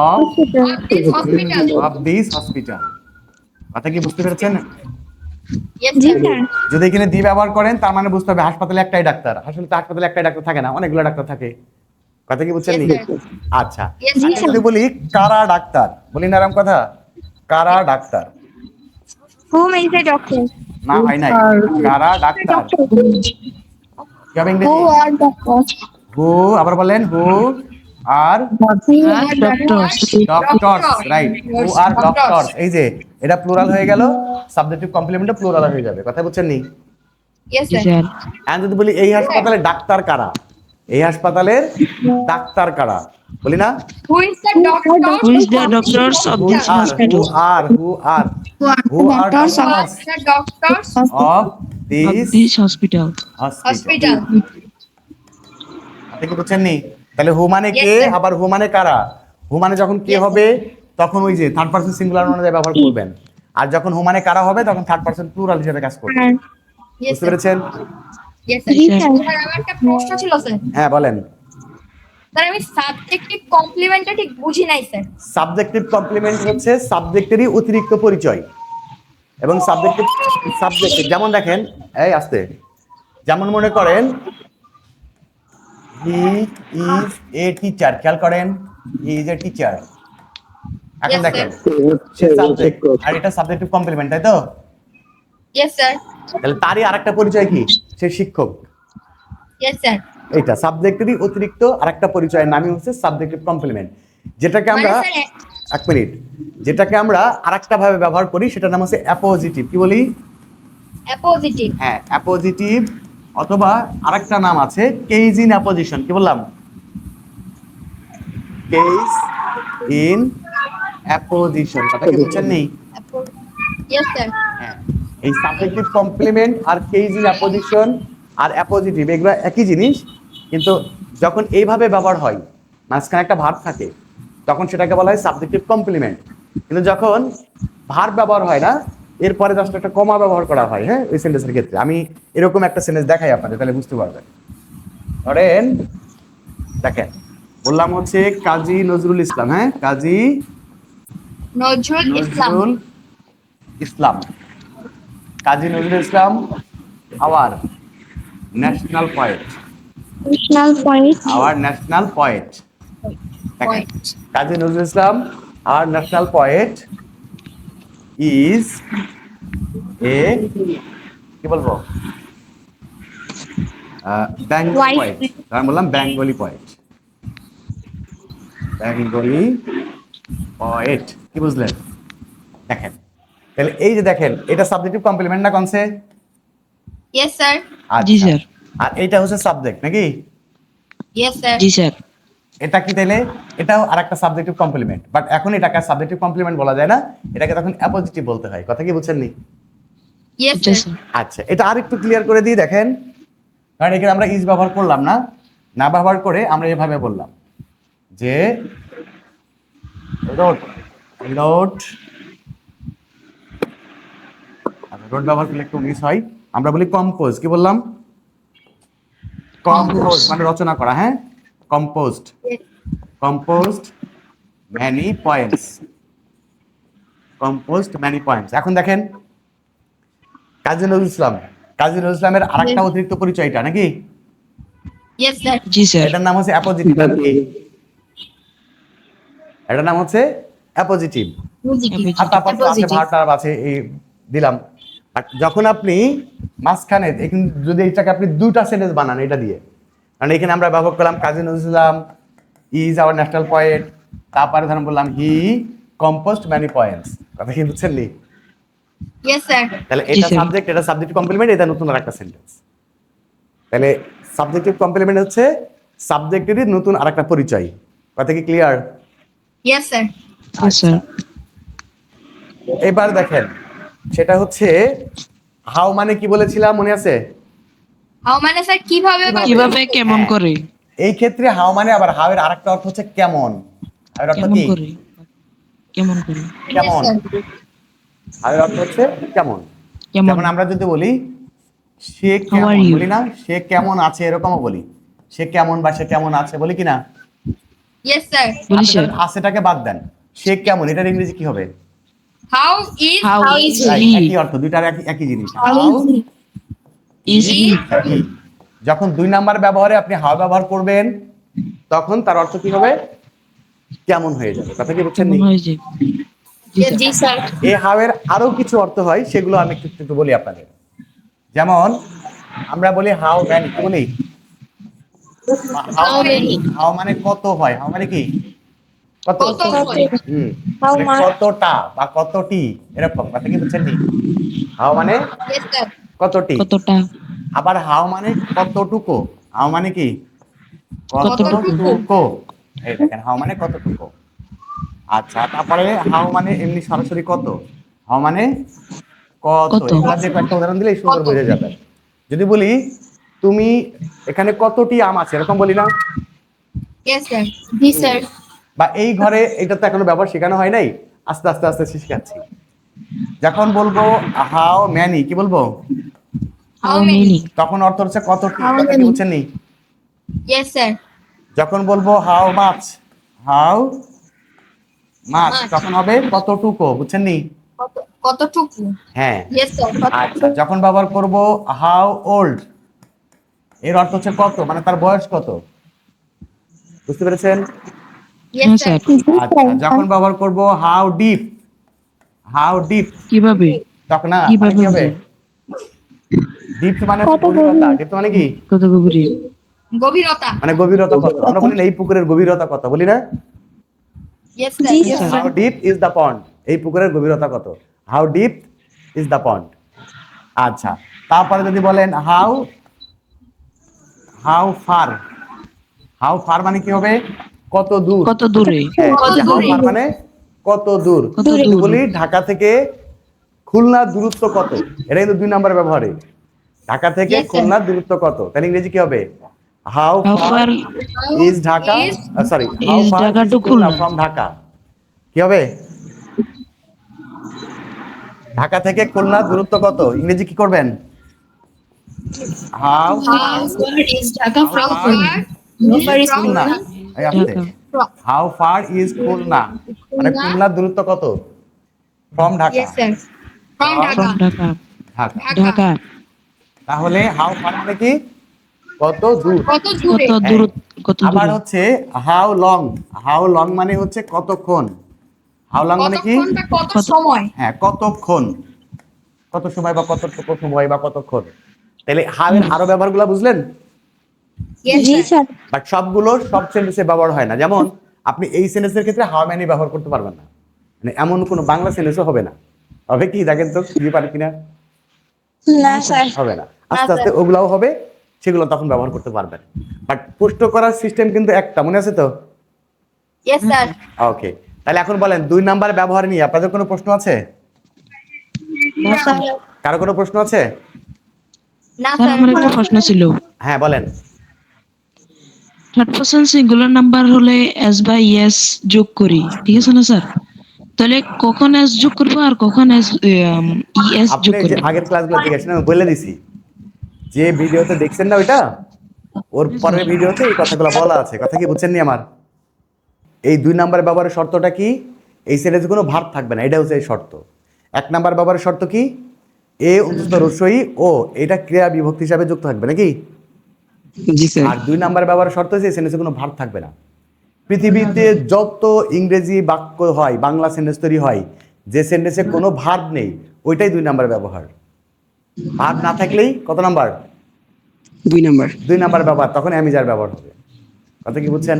of of this hospital. This hospital. কথা কি বুঝতে পেরেছেন? Yes জি sir. স্যার। যদি এখানে দি ব্যবহার করেন, তার মানে বুঝতে হবে হাসপাতালে একটাই ডাক্তার। আসলে তো হাসপাতালে একটাই ডাক্তার থাকে না, অনেকগুলো ডাক্তার থাকে। কথা কি বুঝছেন নি? Yes, sir. আচ্ছা, Yes, আমি sir. যদি বলি কারা ডাক্তার, বলি না এরকম কথা? কারা doctor, hmm is a doctor? না হয় নাই, কারা ডাক্তার কি হবে ইংরেজি? আর ডক্টর? হু, আবার বলেন who are Doctors. Doctors, right? Who are doctors. এই যে এটা প্লুরাল হয়ে গেল, সাবজেক্টিভ কমপ্লিমেন্টে প্লুরাল হয়ে যাবে। কথা বুঝছেন নি? Yes Yes, sir. sir. আর যদি বলি এই হাসপাতালে ডাক্তার কারা, এই হাসপাতালের ডাক্তার কারা বলি না? Who is the doctor? Who is the doctors of who this are hospital? Who are doctors Who are the doctors of Of this this hospital. Hospital. hospital? আপনি কি বুঝছেন নি? তাহলে হু মানে Yes, কে, sir. আবার হু মানে কারা। হু মানে যখন কে Yes, sir. হবে তখন ওই যে থার্ড পারসন সিঙ্গুলার অনুযায়ী ব্যবহার করবেন, আর যখন হু মানে কারা হবে তখন থার্ড পারসন প্লুরাল হিসেবে কাজ করবে। আর Yes বুঝতে sir. পেরেছেন? Yes sir. জি স্যার। স্যার আমার একটা প্রশ্ন ছিল স্যার। হ্যাঁ, বলেন। স্যার আমি সাবজেক্টিভ কমপ্লিমেন্টটা ঠিক বুঝি নাই স্যার। সাবজেক্টিভ কমপ্লিমেন্ট হচ্ছে সাবজেক্টেরই অতিরিক্ত পরিচয়, এবং সাবজেক্টিভ যেমন দেখেন, এই আসতে, যেমন মনে করেন হি ইজ এ টিচার, খেয়াল করেন, হি ইজ এ টিচার। এখন Yes, দেখেন সে হচ্ছে সে সাবজেক্ট শিক্ষক। আর এটা সাবজেক্টিভ কমপ্লিমেন্ট, তাই তো? Yes, sir. তাহলে তারই আরেকটা পরিচয় কি? সে শিক্ষক। Yes, sir. এটা সাবজেক্টেরই অতিরিক্ত আরেকটা পরিচয়ের নামই হচ্ছে সাবজেক্টিভ কমপ্লিমেন্ট, যেটাকে আমরা মানে স্যার এক মিনিট, যেটাকে আমরা আরেকটা ভাবে ব্যবহার করি সেটার নাম হচ্ছে অ্যাপোজিটিভ। কি বলি? অ্যাপোজিটিভ। হ্যাঁ, অ্যাপোজিটিভ, অথবা আরেকটা নাম আছে কেস ইন অ্যাপোজিশন। কি বললাম? কেস ইন অ্যাপোজিশন, কথা কি বুঝছেন নেই? Yes, sir. হ্যাঁ, এই সাবজেক্টিভ কমপ্লিমেন্ট আর কেস ইন অ্যাপোজিশন আর অ্যাপোজিটিভ এগুলো একই জিনিস, কিন্তু যখন এইভাবে ব্যবহার হয়, মাঝখানে একটা ভার্ব থাকে, তখন সেটাকে বলা হয় সাবজেক্টিভ কমপ্লিমেন্ট। কিন্তু যখন ভার্ব ব্যবহার হয় না, এরপরে জাস্ট একটা কমা ব্যবহার করা হয়, হ্যাঁ, ওই সেন্টেন্সের ক্ষেত্রে আমি এরকম একটা সেন্টেন্স দেখাই আপনাদের, তাহলে বুঝতে পারবেন। ধরেন দেখেন, বললাম হচ্ছে কাজী নজরুল ইসলাম, হ্যাঁ, Kazi Nazrul Islam. Nazrul Islam, Kazi Nazrul Islam our national poet, national point. Our national poet. Point. Kazi Nazrul Islam our national poet is a, কি বলবো, বেঙ্গলি White. পয়েট। আমি বললাম বেঙ্গলি পয়েট, বেঙ্গলি পয়েট। কি বুঝলেন? দেখেন, তাহলে এই যে দেখেন, এটা সাবজেক্টিভ কমপ্লিমেন্ট না কনসে? Yes, sir. জি স্যার। আর এইটা হচ্ছে সাবজেক্ট নাকি? Yes, sir. জি স্যার। এটা কি তাইলে? এটাও আরেকটা সাবজেক্টিভ কমপ্লিমেন্ট, বাট এখন এটাকে সাবজেক্টিভ কমপ্লিমেন্ট বলা যায় না, এটাকে তখন অ্যাপোজিটিভ বলতে হয়। কথা কি বুঝছেন নি? Yes, জি sir. স্যার। আচ্ছা, এটা আরেকটু ক্লিয়ার করে দিই, দেখেন, কারণ এখানে আমরা ইজ ব্যবহার করলাম না, না ব্যবহার করে আমরা এভাবে বললাম যে রোড, রোড, রোড ব্যবহার করলে একটু মিস হয়, আমরা বলি কম্পোজ। কি বললাম? কম্পোজ মানে রচনা করা, হ্যাঁ, composed, composed many points, composed many points. এখন দেখেন, কাজী নজরুল ইসলাম, কাজী নজরুল ইসলামের আরেকটা অতিরিক্ত পরিচয় এটা নাকি? Yes, sir. জি স্যার। এটার নাম হচ্ছে অ্যাপোজিটিভ নাকি? এটার নাম হচ্ছে অ্যাপোজিটিভ। Positive. আর তারপর তো আছে Positive. ভার্ব আছে, এই দিলাম। আর যখন আপনি মাঝখানে এখানে যদি এটাকে আপনি দুইটা সেন্টেন্স বানান এটা দিয়ে, কারণ এখানে আমরা ব্যবহার করলাম কাজী নজরুল ইসলাম ইজ আওয়ার ন্যাশনাল পয়েট, তারপরে ধরুন বললাম হি কম্পোজড ম্যানি পয়েন্টস। কথা কি বুঝছেন নি? Yes, sir. তাহলে জি, এটা স্যার। সাবজেক্ট, এটা সাবজেক্ট কমপ্লিমেন্ট, এটা নতুন আরেকটা সেন্টেন্স। তাহলে সাবজেক্টিভ কমপ্লিমেন্ট হচ্ছে সাবজেক্টেরই নতুন আরেকটা পরিচয়। কথা কি ক্লিয়ার? Yes, sir. জি স্যার। এবার দেখেন, সেটা হচ্ছে হাউ মানে কি বলেছিলাম, মনে আছে? How মানে স্যার কিভাবে বা- কিভাবে কেমন করে? এই ক্ষেত্রে হাউ মানে আবার হাউ এর আরেকটা অর্থ হচ্ছে কেমন। হাউ এর অর্থ কেমন কি? করে? কেমন করে? কেমন। Yes, হাউ এর অর্থ হচ্ছে কেমন। কেমন? যেমন আমরা যদি বলি সে How কেমন, are you? বলি না সে কেমন আছে, এরকমও বলি। সে কেমন বা সে কেমন আছে বলি কি না? Yes, sir. বলি আপনি স্যার। যখন আছেটাকে বাদ দেন, সে কেমন, এটার ইংরেজি কি হবে? How is How is he? Right, একই অর্থ, দুইটার একই জিনিস। How how is he? Is he? He. যখন দুই নাম্বার ব্যবহারে আপনি হাউ ব্যবহার করবেন, তখন তার অর্থ কি হবে? কেমন হয়ে যাবে। কথা কি বুঝছেন নি? কেমন হয়েছে? জি Yes, স্যার। জি স্যার। এই হাউ এর আরো কিছু অর্থ হয়, সেগুলো আমি একটু একটু বলি আপনাদের। যেমন আমরা বলি হাউ ম্যানি, কি বলি? How many? হাউ মানে কত হয়, হাউ মানে কি? কত। কত হয়? হুম, How মানে much? কতটা বা কতটি, এরকম। কথা কি বুঝছেন নি? হাউ মানে Yes, sir. কতটি। কতটা? আবার হাউ মানে কতটুকু, হাউ মানে কি? কতটুকু। এই দেখেন, হাউ মানে কতটুকু। আচ্ছা, তারপরে হাউ মানে এমনি সরাসরি কত, হাউ মানে কত। কত? এগুলা যে কয়েকটা উদাহরণ দিলে সুন্দর কত? বোঝা যাবে। যদি বলি তুমি এখানে কতটি আম আছে, এরকম বলি না? Yes, sir. জি স্যার। বা এই ঘরে, এটা তো এখনো ব্যবহার শেখানো হয় নাই, আস্তে আস্তে আস্তে শেখাচ্ছি। যখন বলবো হাউ ম্যানি, কি বলবো? How many? তখন অর্থ হচ্ছে কতটি। How কথা কি many? বুঝছেন নি? Yes, sir. যখন বলবো how much, how much, Much. তখন হবে কতটুকু। বুঝছেন নি? কতটুকু? হ্যাঁ। Yes, sir. আচ্ছা, যখন ব্যবহার করব হাউ ওল্ড, এর অর্থ হচ্ছে কত, মানে তার বয়স কত। বুঝতে পেরেছেন? ইয়েস হ্যাঁ স্যার স্যার আচ্ছা যখন ব্যবহার করব হাউ ডিপ, হাউ ডিপ, কিভাবে তখন না মানে কিভাবে কি হবে? ডিপ মানে হচ্ছে গভীরতা, ডিপ মানে কি? কত গভীরে গভীরতা মানে গভীরতা কত। আমরা বলি না এই পুকুরের গভীরতা কত, বলি না? Yes G sir sir how deep is the pond, এই পুকুরের গভীরতা কত, how deep is the pond. আচ্ছা তারপরে যদি বলেন how, how far, how far মানে কি হবে? কত দূর। কত দূরে হ্যাঁ, কত এই যে হাউ দূরে? ফার মানে কত দূর। কত যদি দূর বলি ঢাকা থেকে খুলনার দূরত্ব কত, এটা কিন্তু 2 নম্বর ব্যবহারে। ঢাকা থেকে Yes, sir. খুলনার দূরত্ব কত, তাহলে ইংরেজি কি হবে? How How far far is Dhaka, is sorry how is far Dhaka is to Khulna Khulna? From Dhaka, কি হবে? ঢাকা থেকে খুলনার দূরত্ব কত, ইংরেজি কি করবেন? How How far is Dhaka from Khulna? How far is Khulna, Khulna এই আসতে Dhaka from? How far is Khulna মানে খুলনার দূরত্ব কত from Dhaka? Yes, sir. From from Dhaka. Dhaka Dhaka. Dhaka তাহলে হাউ ফার মানে কি? কত দূর। কত দূরে? কত দূর কত আবার দূরে হচ্ছে হাউ লং, হাউ লং মানে হচ্ছে কতক্ষণ। হাউ লং মানে কি? কতক্ষণ বা কত সময়? হ্যাঁ কতক্ষণ, কত সময় বা কতটুকু সময় বা কতক্ষণ। তাহলে হাউ এর আরো ব্যবহারগুলো বুঝলেন? Yes, G sir. Sir but সবগুলো সব সেন্টেন্সে ব্যবহার হয় না। যেমন আপনি এই সেন্টেন্সের ক্ষেত্রে হাউ মেনি ব্যবহার করতে পারবেন না, মানে এমন কোনো বাংলা সেন্টেন্সও হবে না। হবে কি দেখেন তো খুঁজে পারে কিনা? না স্যার হবে না। আস্তে না, আস্তে স্যার। ওগুলাও হবে, সেগুলো তখন ব্যবহার করতে পারবেন। বাট প্রশ্ন করার সিস্টেম কিন্তু একটা, মনে আছে তো? Yes, sir. ওকে, তাহলে এখন বলেন 2 নাম্বার ব্যবহার নিয়ে আপনাদের কোনো প্রশ্ন আছে? না স্যার কারো কোনো প্রশ্ন আছে? না স্যার স্যার আমার একটা প্রশ্ন ছিল হ্যাঁ বলেন। থার্ড পারসন সিঙ্গুলার নাম্বার হলে এস বা ইয়েস যোগ করি, ঠিক আছে না স্যার? তাহলে কখন এস যোগ করবো আর কখন এস ইএস আপনি যোগ যে করবো? আগের ক্লাসগুলো দেখেছেন আমি বলে দিছি, যে ভিডিওতে দেখছেন না ওইটা, ওর পরের ভিডিওতে এই কথাগুলো বলা আছে। কথা কি বুঝছেন নি আমার? এই 2 নাম্বার ব্যবহারের শর্তটা কি? এই সেন্টেন্সে কোনো ভার্ব থাকবে না, এটা হচ্ছে এই শর্ত। 1 নাম্বার ব্যবহারের শর্ত কি? এ অন্তত রস্যই ও, এটা ক্রিয়া বিভক্তি হিসাবে যুক্ত থাকবে নাকি? জি স্যার। আর 2 নাম্বার ব্যবহারের শর্ত হচ্ছে এই সেন্টেন্সে কোনো ভার্ব থাকবে না। পৃথিবীতে যত ইংরেজি বাক্য হয়, বাংলা সেন্টেন্স তৈরি হয়, যে সেন্টেন্সে কোনো ভার্ব নেই ওইটাই 2 নাম্বার ব্যবহার। ভার্ব না থাকলেই কত নাম্বার? 2 নাম্বার। 2 নাম্বার ব্যবহার, তখন অ্যামিজার ব্যবহার হবে। কথা কি বুঝছেন?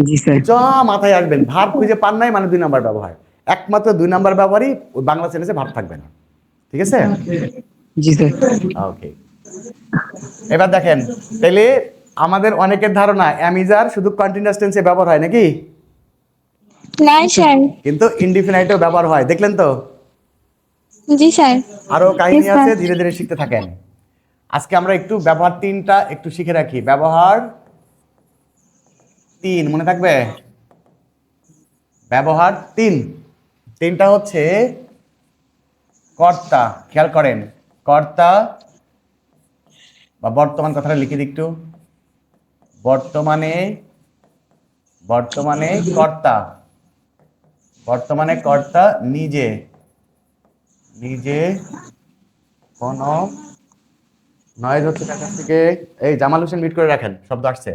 জি স্যার। যা মাথায় আসবেন, ভার্ব খুঁজে পান নাই মানে 2 নাম্বার ব্যবহার। একমাত্র 2 নাম্বার ব্যবহারই ওই বাংলা সেন্টেন্সে ভার্ব থাকবে না, ঠিক আছে? জি স্যার। ওকে, এবার দেখেন, তাহলে আমাদের অনেকের ধারণা অ্যামিজার শুধু কন্টিনিউয়াস টেন্সে ব্যবহার হয় নাকি, না স্যার কিন্তু ইনডিফিনাইটেও ব্যবহার হয়। দেখলেন তো? জি স্যার আরো কাহিনী Yes, sir. আছে, ধীরে ধীরে শিখতে থাকেন। আজকে আমরা একটু ব্যবহার 3টা একটু শিখে রাখি। ব্যবহার 3 মনে থাকবে? ব্যবহার 3টা হচ্ছে কর্তা, খেয়াল করেন, কর্তা বা বর্তমান কথাটা লিখে দিই একটু। বর্তমানে, বর্তমানে কর্তা, বর্তমানে কর্তা নিজে, নিজে কোনো নয়েজ হচ্ছে তার কাছ থেকে, এই জামাল হোসেন মিট করে রাখেন, শব্দ আসছে,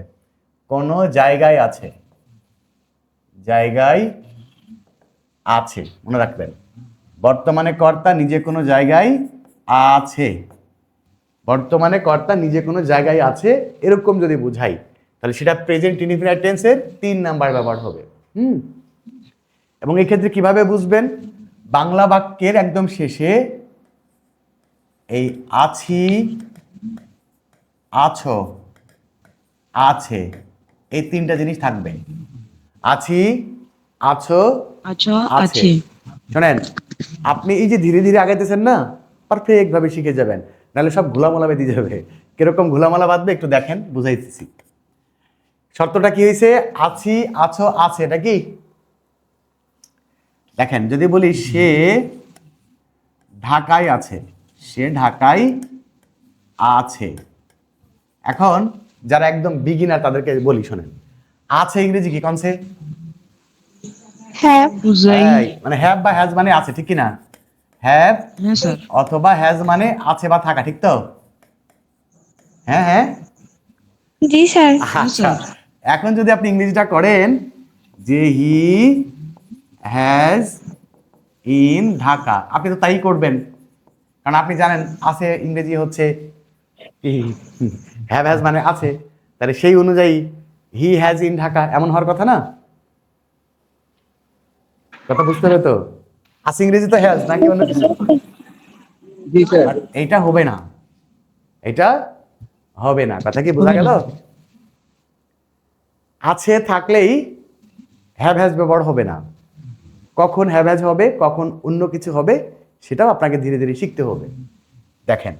কোনো জায়গায় আছে, জায়গায় আছে, মনে রাখবেন। বর্তমানে কর্তা নিজে কোনো জায়গায় আছে, বর্তমানে কর্তা নিজে কোনো জায়গায় আছে, এরকম যদি বুঝাই তাহলে সেটা প্রেজেন্ট ইনডিফিনাইট টেন্সের 3 নাম্বার ব্যবহার হবে। এবং এই ক্ষেত্রে কিভাবে বুঝবেন? বাংলা বাক্যের একদম শেষে এই আছি, আছো, আছে, এই 3টা জিনিস থাকবে। আছি, আছো, আচ্ছা আছে। আছে শোনেন, আপনি এই যে ধীরে ধীরে আগাইতেছেন না, পারফেক্ট ভাবে শিখে যাবেন, নাহলে সব ঘোলামালা বেঁধে যাবে। কিরকম ঘোলামালা বাঁধবে একটু দেখেন, বুঝাইতেছি। শর্তটা কি হয়েছে? আছি, আছো, আছে, এটা কি? দেখেন, যদি বলি সে ঢাকায় আছে, সে ঢাকায় আছে। এখন যারা একদম বিগিনার তাদেরকে বলি, শোনেন, আছে ইংরেজি কি কনসে? হ্যাঁ বুঝাই মানে হ্যাভ বা হ্যাজ মানে আছে, ঠিক কি না? হ্যাভ হ্যাঁ স্যার অথবা হ্যাজ মানে আছে বা থাকা, ঠিক তো? হ্যাঁ হ্যাঁ জি স্যার আচ্ছা, এখন যদি আপনি ইংরেজিটা করেন যে হি হ্যাজ ইন ঢাকা, আপনি তো তাই করবেন, কারণ আপনি জানেন আছে ইংরেজি হচ্ছে হ্যাভ হ্যাজ মানে আছে, তাহলে সেই অনুযায়ী হি হ্যাজ ইন ঢাকা এমন হওয়ার কথা না? কথা বুঝতে হবে তো? আছে ইংরেজি তো হ্যাজ নাকি অন্য কিছু? জি স্যার। আর এইটা হবে না, এটা হবে না, কথা কি বোঝা গেল? আছে থাকলেই হ্যাভ হ্যাজ ব্যবহার হবে না, কখন হ্যাভ হ্যাজ হবে কখন অন্য কিছু হবে সেটাও আপনাকে ধীরে ধীরে শিখতে হবে। দেখেন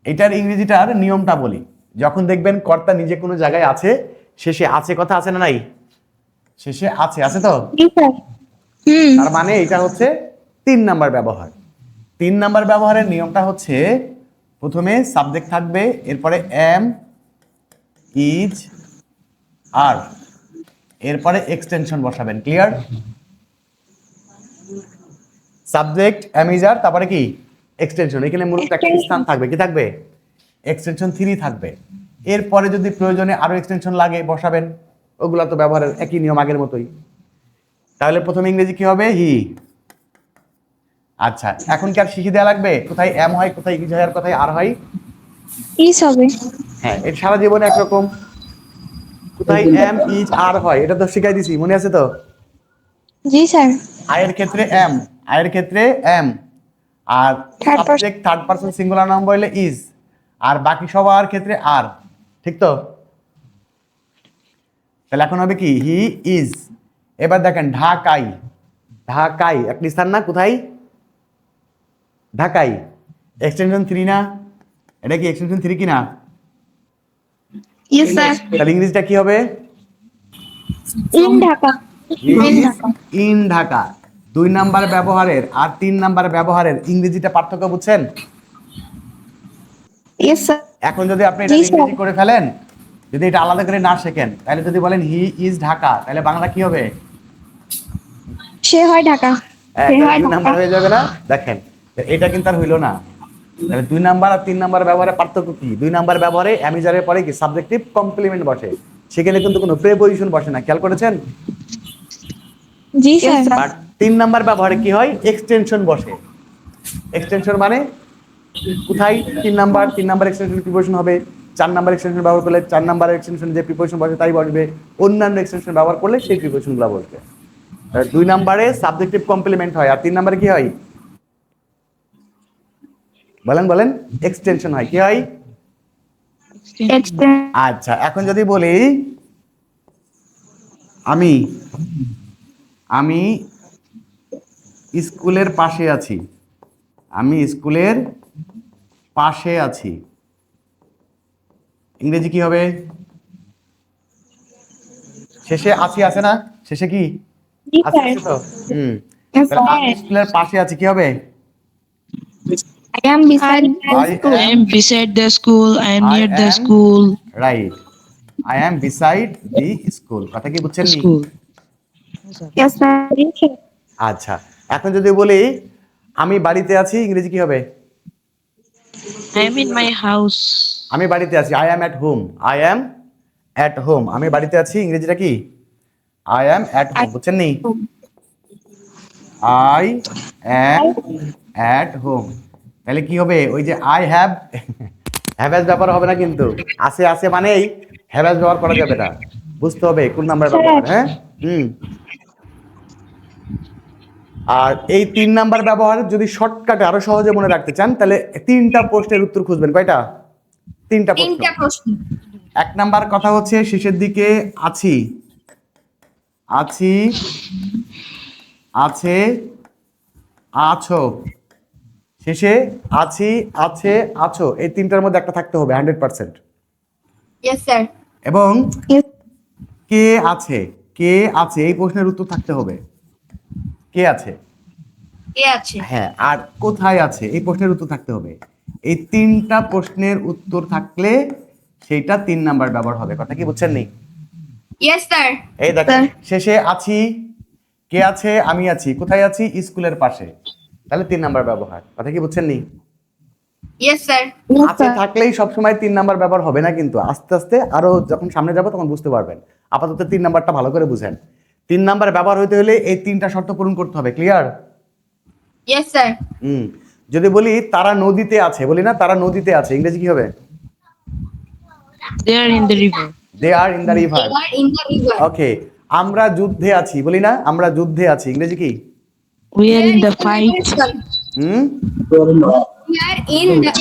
এটার ইংরেজিটার নিয়মটা বলি, যখন দেখবেন কর্তা নিজে কোনো জায়গায় আছে, শেষে আছে কথা আছে না নাই? শেষে আছে, আছে তো? জি স্যার। তার মানে এটা হচ্ছে 3 নাম্বার ব্যবহার। 3 নাম্বার ব্যবহারের নিয়মটা হচ্ছে প্রথমে সাবজেক্ট থাকবে, এরপরে এম, ইজ, আর, এরপরে এক্সটেনশন বসাবেন। ক্লিয়ার? সাবজেক্ট এম, ইজ, আর, তারপরে কি এক্সটেনশন। এখানে মূলত একটা স্থান থাকবে, কি থাকবে? এক্সটেনশন 3 থাকবে। এরপরে যদি প্রয়োজনে আরো এক্সটেনশন লাগে বসাবেন, ওগুলা তো ব্যবহারের একই নিয়ম আগের মতোই। তাহলে প্রথমে ইংরেজি কি হবে? হি। আচ্ছা, এখন কি আর শিখিয়ে দেওয়া লাগবে কোথায় এম হয়, কোথায় ইজ হয়, আর কোথায় আর হয়? ইস হবে। হ্যাঁ, এটা সারা জীবনে একরকম, কোথায় এম, ইজ, আর হয় এটা তো শিখাই দিছি, মনে আছে তো? জি স্যার। আয়ের ক্ষেত্রে এম, আয়ের ক্ষেত্রে এম, আর Third person. Subject third person singular number হলে ইজ, আর বাকি সবার ক্ষেত্রে আর। ঠিক তো? তাহলে এখন হবে কি? He is. এবার দেখেন ঢাকাই, ঢাকাই একটি স্থান না? কোথায়? ঢাকাই। এক্সটেনশন 3 না? এটা কি এক্সটেনশন 3 কি না? Yes sir. তাহলে ইংরেজিটা কি হবে? In Dhaka. In Dhaka. 2 number ব্যবহারের আর 3 নাম্বার ব্যবহারের ইংরেজিটা পার্থক্য বুঝছেন? Yes sir. এখন যদি আপনি এটা জি, স্যার। ইংরেজি করে ফেলেন, যদি এটা আলাদা করে না শেখেন, তাহলে যদি বলেন হি ইজ ঢাকা, তাহলে বাংলা কি হবে? সে হয় ঢাকা। সে হয় 2 নাম্বার ঢাকা। হয়ে যাবে না? দেখেন এটা কিন্তু আর হইলো না। তাহলে 2 নাম্বার আর 3 নাম্বার ব্যবহারে পার্থক্য কি? 2 নাম্বার ব্যবহারে অ্যামিজারের পরে কি সাবজেক্টিভ কমপ্লিমেন্ট বসে, সেখানে কিন্তু কোনো প্রেপোজিশন বসে না, খেয়াল করেছেন? জি স্যার। বাট 3 নাম্বার ব্যবহারে কি হয়? এক্সটেনশন বসে। এক্সটেনশন মানে কোথায় 3 নাম্বার এক্সটেনশন প্রিপোজিশন হবে, 4 নাম্বার এক্সটেনশন ব্যবহার করলে 4 নাম্বার এক্সটেনশন যে প্রিপোজিশন বসে তাই বসবে, অন্যান্য এক্সটেনশন ব্যবহার করলে সেই প্রিপোজিশনগুলো বসবে। 2 নাম্বারে সাবজেক্টিভ কমপ্লিমেন্ট হয়, আর 3 নাম্বারে কি হয়? বলেন বলেন, এক্সটেনশন হয়। কি হয়? আচ্ছা, এখন যদি বলি আমি আমি স্কুলের পাশে আছি, আমি স্কুলের পাশে আছি, ইংরেজি কি হবে? শেষে আছি আছে না? শেষে কি জি আছে? স্যার। আছে তো? Yes, তাহলে আমি sir. স্কুলের পাশে আছি কি হবে? I am beside the I school. I am beside the school. I am I near the am- school. Right, I am beside the school. কথা কি বুঝছেন নি? School. Yes, sir. Yes, sir. আচ্ছা, এখন যদি বলি আমি বাড়িতে আছি, ইংরেজি কি হবে? I am in my house. আমি বাড়িতে আছি, I am at home, I am at home. আমি বাড়িতে আছি, ইংরেজিটা কি? I am at home. বুঝছেন নি? I am at home. তাহলে কি হবে? ওই যে আই হ্যাভ, হ্যাভ ব্যবহার হবে না কিন্তু, আছে আছে মানেই হ্যাভ ব্যবহার করা যাবে না, বুঝতে হবে কোন নাম্বার ব্যবহার। হ্যাঁ, আর এই 3 নাম্বার ব্যবহার যদি শর্টকাটে আরো সহজে মনে রাখতে চান, তাহলে 3টা প্রশ্নের উত্তর খুঁজবেন। কয়টা? 3টা প্রশ্ন। 3টা প্রশ্ন। 1 নাম্বার কথা হচ্ছে শেষের দিকে আছি, আছি, আছে, আছো। শেষে আছি, আছে, আছো, এই 3টার মধ্যে একটা থাকতে হবে 100%। Yes sir. এবং Yes. কে আছে, কে আছে এই প্রশ্নের উত্তর থাকতে হবে। কে আছে? কে আছে? হ্যাঁ, আর কোথায় আছে এই প্রশ্নের উত্তর থাকতে হবে। এই 3টা প্রশ্নের উত্তর থাকলে সেইটা 3 নাম্বার ব্যবহার হবে। কথা কি বুঝছেন নি? Yes sir. এই দেখেন শেষে আছি, কে আছে? আমি আছি। কোথায় আছি? স্কুলের পাশে। তাহলে 3 নাম্বার ব্যবহার। কথা কি বুঝছেন নি? Yes sir. Yes, আছে sir. থাকলেই সবসময় 3 নাম্বার ব্যবহার হবে না, কিন্তু আস্তে আস্তে আরো যখন সামনে যাব তখন বুঝতে পারবেন। আপাতত 3 নাম্বারটা ভালো করে বুঝেন। তিন নাম্বার ব্যবহার হতে হলে এই তিনটা শর্ত পূরণ করতে হবে, ক্লিয়ার? Yes, sir. যদি বলি তারা নদীতে আছে, বলি না তারা নদীতে আছে, ইংরেজি কি হবে? They are in the river. They are in the river. They are in the river. Okay, আমরা যুদ্ধে আছি, বলি না আমরা যুদ্ধে আছি, ইংরেজি কি? We are in They the fight. Hmm, We are in the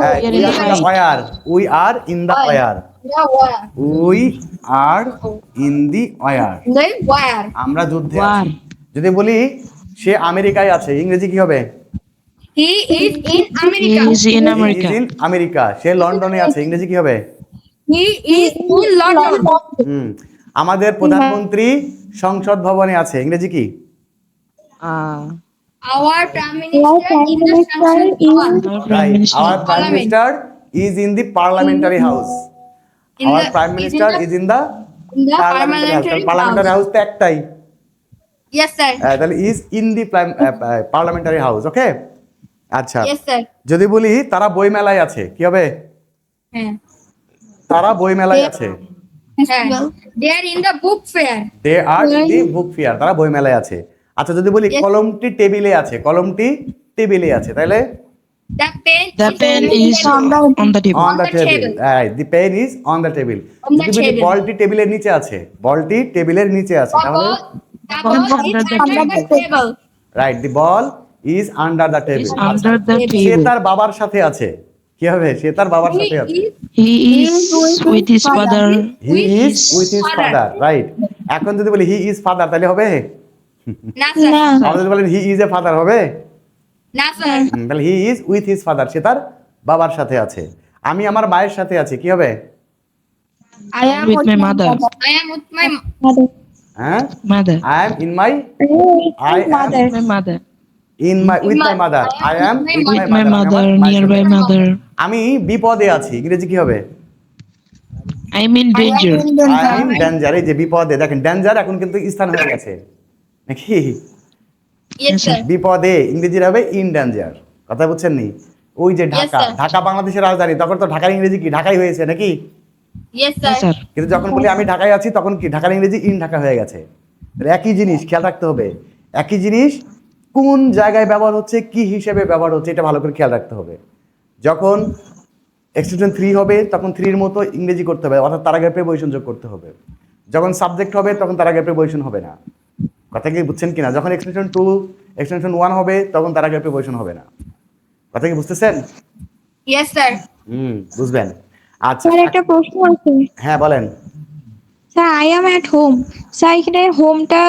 হ্যাঁ, in we the are in the fight. fire. We are in the fire. wire. We are in the fire. The wire. আমরা যুদ্ধে War. আছি। যদি বলি সে আমেরিকায় আছে, ইংরেজি কি হবে? He is in America. He is in America. In America. সে লন্ডনে আছে, ইংরেজি কি হবে? He is in London. আমাদের প্রধানমন্ত্রী সংসদ ভবনে আছে, ইংরেজি কি? Our Prime Minister in the Sanskrit Bhavan. Our Prime Right. Minister. Our Prime Minister is in the parliamentary house. In Our the- Prime Minister is in the parliamentary parliamentary house তো একটাই, Yes, sir. তাহলে is in the parliamentary house, ওকে? আচ্ছা, Yes, sir. যদি বলি তারা বই মেলায় আছে, কি হবে? হ্যাঁ। তারা বই মেলায় আছে, হ্যাঁ। They are in the book fair. They are in the book fair, তারা বই মেলায় আছে। আচ্ছা, যদি বলি Yes. কলমটি টেবিলে আছে, কলমটি টেবিলে আছে, তাহলে The pen The pen is on the table. On the the table, table. The pen is on the table. On the যদি বলি table. বলটি টেবিলের নিচে আছে, বলটি টেবিলের নিচে আছে, The তাহলে ball is under the table. Right, the ball is under the table. Is under the say table. তার বাবার সাথে আছে, কি হবে? সে তার বাবার He সাথে আছে, is He is with his father. He is with his father, right. এখন যদি বলি হি ইজ ফাদার, তাহলে হবে? না sir. আমরা যদি বলেন হি ইজ এ ফাদার, হবে? না sir. তাহলে he is with his father, সে তার বাবার সাথে আছে। আমি আমার মায়ের সাথে আছি, কি হবে? I am With my mother. I am with my হ্যাঁ, Mother. I am in my, I am My mother. In my with my mother, I am with With my my mother. Nearby mother. আমি বিপদে আছি, ইংরেজি কি হবে? I'm in danger. I am danger. এই যে বিপদে, দেখেন ডেঞ্জার এখন কিন্তু স্থান হয়ে গেছে নাকি? Yes sir. বিপদে ইংরেজি হবে ইন ডেঞ্জার, কথা বুঝছেন নি? ওই যে ঢাকা, sir. ঢাকা বাংলাদেশের রাজধানী, তখন তো ঢাকার ইংরেজি কি? ঢাকাই হয়েছে নাকি? Yes Yes, sir. sir. কিন্তু যখন বলি আমি ঢাকায় আছি, তখন কি ঢাকার ইংরেজি ইন ঢাকা হয়ে গেছে। তাহলে একই জিনিস, খেয়াল রাখতে হবে, একই জিনিস কোন জায়গায় ব্যবহার হচ্ছে, কি হিসেবে ব্যবহার হচ্ছে, এটা ভালো করে খেয়াল রাখতে হবে। যখন এক্সটেনশন 3 হবে, তখন 3-র মতো ইংরেজি করতে হবে, অর্থাৎ তার আগে প্রিপোজিশন যোগ করতে হবে। যখন সাবজেক্ট হবে, তখন তার আগে প্রিপোজিশন হবে না, কথা কি বুঝছেন কিনা? যখন এক্সটেনশন 2, এক্সটেনশন 1 হবে, তখন তার আগে প্রিপোজিশন হবে না, কথা কি বুঝতেছেন? Yes sir. বুঝবেন। আচ্ছা, স্যার একটা প্রশ্ন আছে। হ্যাঁ বলেন। Sir I am at home, sir এখানে হোমটা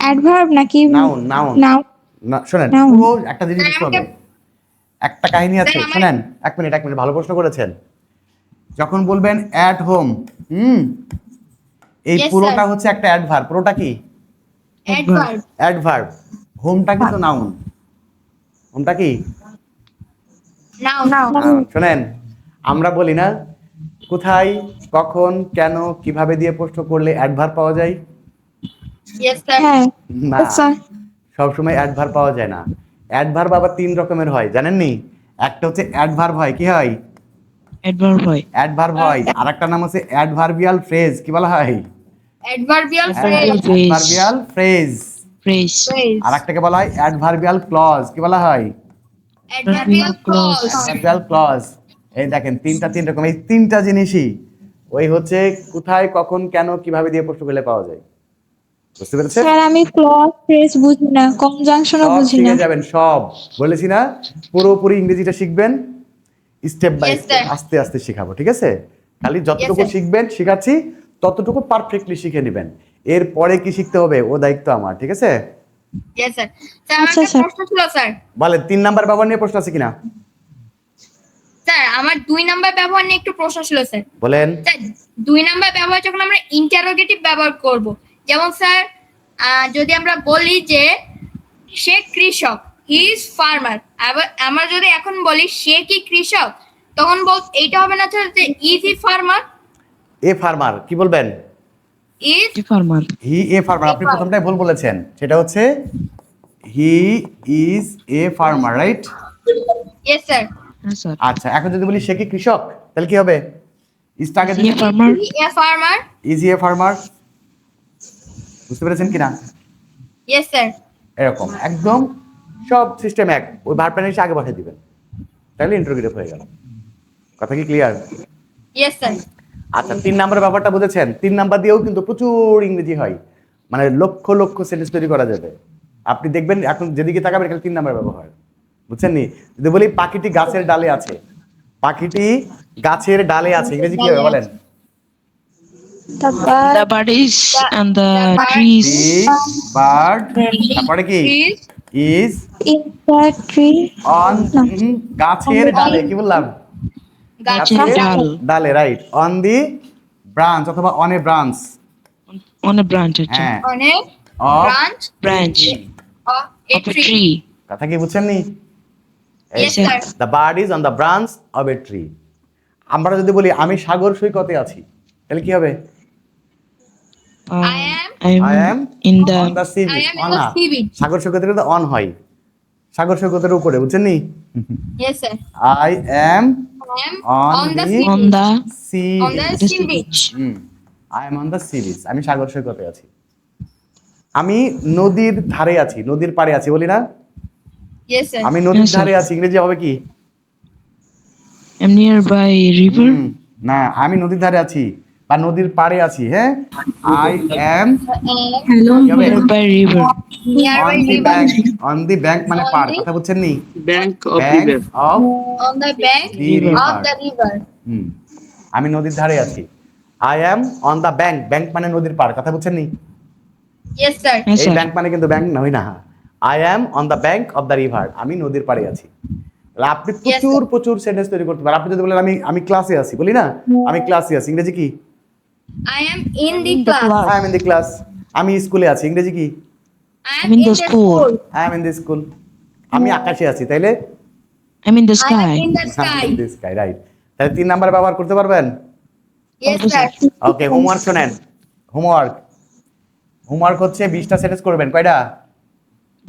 অ্যাডভার্ব নাকি নাউন, নাউন। নাউন? না, শোনেন, নাউন। পুরো একটা জিনিস বুঝতে হবে, একটা কাহিনী আছে। স্যার, শোনেন, এক মিনিট, ভালো প্রশ্ন করেছেন। যখন বলবেন অ্যাট হোম, এই Yes, পুরোটা sir. হচ্ছে একটা অ্যাডভার্ব। পুরোটা কি? Adverb. অ্যাডভার্ব। হোমটা কিন্তু নাউন। হোমটা কি? Noun. নাউন। শোনেন, আমরা বলি না কোথায়, কখন, কেন, কিভাবে দিয়ে প্রশ্ন করলে অ্যাডভার্ব পাওয়া যায়? Yes sir. হ্যাঁ না, স্যার। সবসময় অ্যাডভার্ব পাওয়া যায় না। অ্যাডভার্ব আবার 3 রকমের হয়, জানেন নি? একটা হচ্ছে অ্যাডভার্ব হয়, কি হয়? Adverb হয়। অ্যাডভার্ব হয়। আর একটা নাম হচ্ছে অ্যাডভার্বিয়াল ফ্রেজ, কি বলা হয়? Adverbial Adverbial phrase. phrase. Adverbial phrase. Phrase. Phrase. আর একটাকে বলা হয় অ্যাডভার্বিয়াল ক্লজ, কি বলা হয়? Adverbial clause. Adverbial clause. এই দেখেন, 3 রকম, এই 3টা জিনিসই ওই হচ্ছে কোথায়, কখন, কেন, কিভাবে দিয়ে প্রশ্ন করলে পাওয়া যায়। বুঝতে পেরেছেন? স্যার আমি ক্লজ ফ্রেজ বুঝি না, কনজাংশনও সব বুঝি না। শিখে যাবেন, সব বলেছি না, পুরোপুরি ইংরেজিটা শিখবেন step by Yes, step, sir. আস্তে আস্তে শিখাবো, ঠিক আছে? খালি যতটুকু Yes, sir. শিখবেন, শিখাচ্ছি ততটুকু পারফেক্টলি শিখে নেবেন। এরপরে কি শিখতে হবে, ও দায়িত্ব আমার, ঠিক আছে? Yes sir. স্যার আমার আচ্ছা, একটা স্যার। প্রশ্ন ছিল স্যার। বলেন, 3 নাম্বার ব্যবহার নিয়ে প্রশ্ন আছে কিনা? স্যার আমার 2 নাম্বার ব্যবহার নিয়ে একটু প্রশ্ন ছিল স্যার। বলেন। স্যার 2 নাম্বার ব্যবহার যখন আমরা ইন্টারোগেটিভ ব্যবহার করব, যেমন স্যার যদি আমরা বলি যে সে কৃষক, হি ইজ ফার্মার, আবার আমরা যদি এখন বলি সে কি কৃষক, তখন এইটা হবে না স্যার যে is he farmer? A farmer, কি বলবেন? Is A farmer. He a farmer, আপনি প্রথমটাই ভুল বলেছেন, সেটা হচ্ছে he is a farmer, right? Yes sir. Yes, sir. আচ্ছা, এখন যদি বলি সে কি কৃষক, তাহলে কি হবে? ইজটা আগে Is he a farmer? He a farmer? Is he a farmer? বুঝতে পেরেছেন কিনা? Yes sir. এরকম একদম সব সিস্টেম এক, ওই ভার্ব প্যানেল আগে বসাই দিবেন, তাহলে ইন্টারোগেটিভ হয়ে গেল। কথা কি ক্লিয়ার? Yes sir. আচ্ছা 3 নম্বরের ব্যাপারটা বুঝেছেন? 3 নাম্বার দিয়েও কিন্তু প্রচুর ইংরেজি হয়, মানে লক্ষ লক্ষ সেন্টেন্স তৈরি করা যাবে। আপনি দেখবেন এখন যেদিকে তাকাবেন এখানে 3 নাম্বার ব্যবহার, বুঝছেন নি? যদি বলি পাখিটি গাছের ডালে আছে, পাখিটি গাছের ডালে আছে, ইংরেজি কি হবে বলেন? তারপর The bird is on the bird trees. Bird, তারপরে কি? Trees is in the tree on, গাছের ডালে, কি বললাম? গাছের গাছের ডাল। ডালে, রাইট। অন দি ব্রাঞ্চ অথবা on a branch, On a branch. হ্যাঁ, অনেক of, branch Branch of A of a tree. tree. কথা কি বুঝছেন নি? Yes sir. The bird is on the branch of a tree. আমরা যদি বলি আমি সাগর সৈকতে আছি, তাহলে কি হবে? I am I am in the on the sea I beach. am in On the না, sea beach. সাগর সৈকতের কিন্তু অন হয়, সাগর সৈকতের উপরে, বুঝছেন নি? Yes sir. I am I am On on the the- sea on beach. the sea On the sea beach. I am on the sea beach, আমি সাগর সৈকতে আছি। আমি নদীর ধারে আছি, নদীর পাড়ে আছি, বলি না? Yes sir. আমি নদীর Yes, sir. ধারে আছি, ইংরেজি হবে কি? am nearby river. না, আমি নদীর ধারে আছি বা নদীর পাড়ে আছি, হ্যাঁ? I am Nearby river. Nearby on the river. Bank, on the bank মানে On পাড়, the- কথা বুঝছেন নি? Bank of bank river. Of, On the bank The of river. the river. আমি নদীর ধারে আছি। I am on the bank, bank মানে নদীর পাড়, কথা বুঝছেন নি? Yes sir. Yes, এই sir. ব্যাংক মানে কিন্তু ব্যাংক নয় না। I am on the bank of the river, আমি নদীর পাড়ে আছি। তাহলে আপনি প্রচুর প্রচুর সেন্টেন্স তৈরি করতে পারেন। আপনি যদি বলেন আমি ক্লাসে আছি, বলি না আমি ক্লাসে আছি, ইংরেজি কি? I am in the class. I am in the class. আমি স্কুলে আছি, ইংরেজি কি? I I'm am in in the the school. school. I am in the school. আমি আকাশে আছি, তাইলে I'm in the I am sky. in the sky. Sky, right. তাহলে 3 নাম্বার ব্যবহার করতে পারবেন? Yes sir. ওকে, হোমওয়ার্ক শোনেন। হোমওয়ার্ক হচ্ছে 20টা সেন্টেন্স করবেন, কয়টা?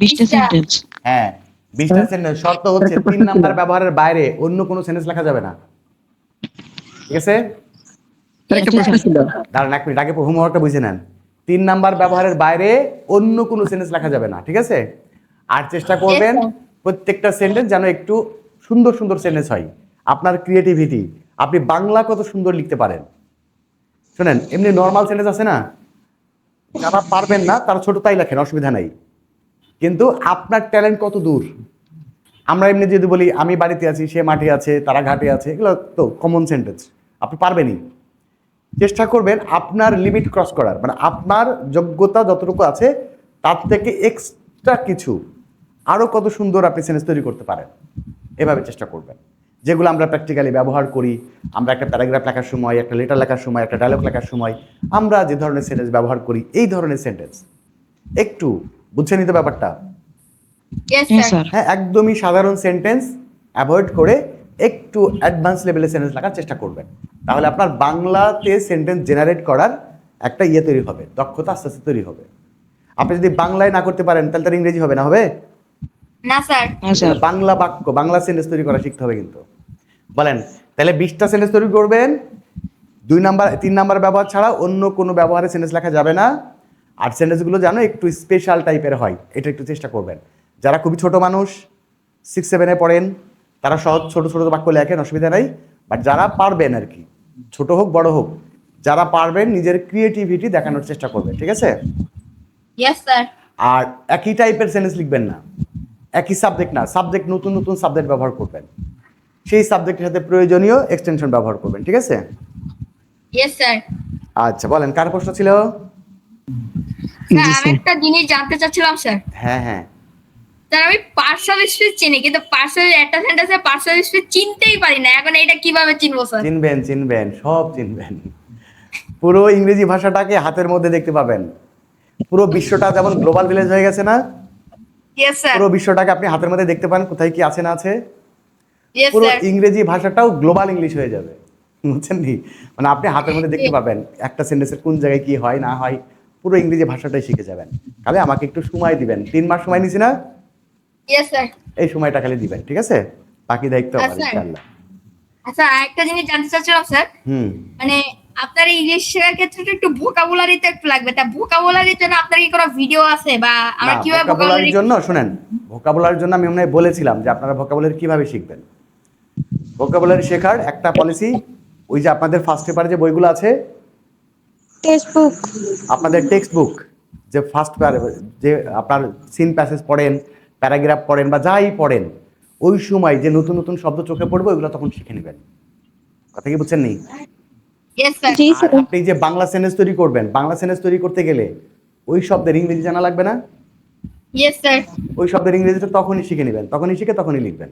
20টা sentence. হ্যাঁ 20টা সেন্টেন্স। শর্ত হচ্ছে 3 নাম্বার ব্যবহারের বাইরে অন্য কোনো সেন্টেন্স লেখা যাবে না, ঠিক আছে? স্যার একটা প্রশ্ন ছিল। দাঁড়ান 1 মিনিট, আগে হোমওয়ার্কটা বুঝে নেন। 3 নাম্বার ব্যবহারের বাইরে অন্য কোনো সেন্টেন্স লেখা যাবে না, ঠিক আছে? আর চেষ্টা করবেন Yes, sir. প্রত্যেকটা সেন্টেন্স যেন একটু সুন্দর সুন্দর সেন্টেন্স হয়। আপনার ক্রিয়েটিভিটি, আপনি বাংলা কত সুন্দর লিখতে পারেন। শুনেন, এমনি নর্মাল সেন্টেন্স আছে না, যারা পারবেন না তারা ছোট তাই লেখেন, অসুবিধা নাই। কিন্তু আপনার ট্যালেন্ট কত দূর। আমরা এমনি যদি বলি আমি বাড়িতে আছি, সে মাঠে আছে, তারা ঘাটে আছে, এগুলো তো কমন সেন্টেন্স, আপনি পারবেনই। চেষ্টা করবেন আপনার লিমিট ক্রস করার, মানে আপনার যোগ্যতা যতটুকু আছে তার থেকে এক্সট্রা কিছু আরও কত সুন্দর আপনি সেন্টেন্স তৈরি করতে পারেন, এভাবে চেষ্টা করবেন। যেগুলো আমরা প্র্যাকটিক্যালি ব্যবহার করি, আমরা একটা প্যারাগ্রাফ লেখার সময়, একটা লেটার লেখার সময়, একটা ডায়লগ লেখার সময় আমরা যে ধরনের সেন্টেন্স ব্যবহার করি, এই ধরনের সেন্টেন্স একটু বুঝে নিতে ব্যাপারটা। Yes Yes, sir. sir. হ্যাঁ, একদমই সাধারণ সেন্টেন্স অ্যাভয়েড করে একটু অ্যাডভান্স লেভেলের সেন্টেন্স লেখার চেষ্টা করবেন। তাহলে আপনার বাংলাতে সেন্টেন্স জেনারেট করার একটা তৈরি হবে, দক্ষতা আস্তে আস্তে তৈরি হবে। আপনি যদি বাংলায় না করতে পারেন তাহলে তার ইংরেজি হবে না, হবে? না স্যার। হ্যাঁ স্যার। বাংলা বাক্য, বাংলা সেন্টেন্স তৈরি করা শিখতে হবে কিন্তু। বলেন তাহলে 20টা সেন্টেন্স তৈরি করবেন। 3 নাম্বার ব্যবহার ছাড়া অন্য কোনো ব্যবহারে সেন্টেন্স লেখা যাবে না। আর সেন্টেন্সগুলো যেন একটু স্পেশাল টাইপের হয়, এটা একটু চেষ্টা করবেন। যারা খুবই ছোট মানুষ, 6-7-এ পড়েন, তারা সহজ ছোট ছোট বাক্য লেখেন, অসুবিধা নাই। বাট যারা পারবেন আর কি, ছোট হোক বড় হোক, যারা পারবেন নিজের ক্রিয়েটিভিটি দেখানোর চেষ্টা করবেন, ঠিক আছে? Yes sir. আর একই টাইপের সেন্টেন্স লিখবেন না, একই সাবজেক্ট না, সাবজেক্ট নতুন নতুন সাবজেক্ট ব্যবহার করবেন, সেই সাবজেক্টের সাথে প্রয়োজনীয় এক্সটেনশন ব্যবহার করবেন, ঠিক আছে? Yes sir. আচ্ছা বলেন, কার প্রশ্ন ছিল? স্যার আমি একটা জিনিস জানতে চাচ্ছিলাম স্যার। হ্যাঁ হ্যাঁ, স্যার আমি পার্সোনাল স্পিচ চিনি, কিন্তু পার্সোনাল একটা সেন্টেন্সে পার্সোনাল স্পিচ চিনতেই পারি না। এখন এটা কিভাবে চিনবো স্যার? চিনবেন চিনবেন, সব চিনবেন। পুরো ইংরেজি ভাষাটাকে হাতের মধ্যে দেখতে পাবেন। পুরো বিশ্বটা যেমন গ্লোবাল ভিলেজ হয়ে গেছে না, Yes sir. পুরো বিশ্বটাকে আপনি হাতের মধ্যে দেখতে পান, কোথায় কি আছে না আছে। Yes পুরো sir. ইংরেজি ভাষাটাও গ্লোবাল ইংলিশ হয়ে যাবে, বুঝছেন নি? মানে আপনি হাতের মধ্যে দেখতে পাবেন একটা সেন্টেন্সের কোন জায়গায় কি হয় না হয়, পুরো ইংরেজি ভাষাটাই শিখে যাবেন। তাহলে আমাকে একটু সময় দিবেন, 3 মাস সময় নিছি না, Yes sir. এই সময়টা খালি দিবেন, ঠিক আছে? বাকি দায়িত্ব আমার, আচ্ছা। ইনশাআল্লাহ। আচ্ছা আরেকটা জিনিস জানতে চাচ্ছিলাম স্যার, হুম মানে আপনার ইংলিশ শেখার ক্ষেত্রে একটু ভোকাবুলারি তো একটু লাগবে। তা ভোকাবুলারির জন্য আপনার কি কোনো ভিডিও আছে বা আমরা না, কিভাবে ভোকাবুলারি ভোকাবুলারির জন্য শুনেন, ভোকাবুলারির জন্য আমি মনে হয় বলেছিলাম যে আপনারা ভোকাবুলারি কিভাবে শিখবেন। ভোকাবুলারি শেখার একটা পলিসি, ওই যে আপনাদের ফার্স্ট পেপারে যে বইগুলো আছে, টেক্সট বুক। আপনাদের টেক্সট বুক যে ফার্স্ট যে আপনার সিন প্যাসেজ পড়েন, প্যারাগ্রাফ পড়েন বা যাই পড়েন, ওই সময় যে নতুন নতুন শব্দ চোখে পড়বে ওইগুলো তখন শিখে নেবেন। কথা কি বুঝছেন নি? Yes sir. জি আর স্যার। আপনি যে বাংলা সেন্টেন্স তৈরি করবেন, বাংলা সেন্টেন্স তৈরি করতে গেলে ওই শব্দের ইংরেজি জানা লাগবে না? Yes sir. ওই শব্দের ইংরেজিটা তখনই শিখে নেবেন, তখনই শিখে তখনই লিখবেন।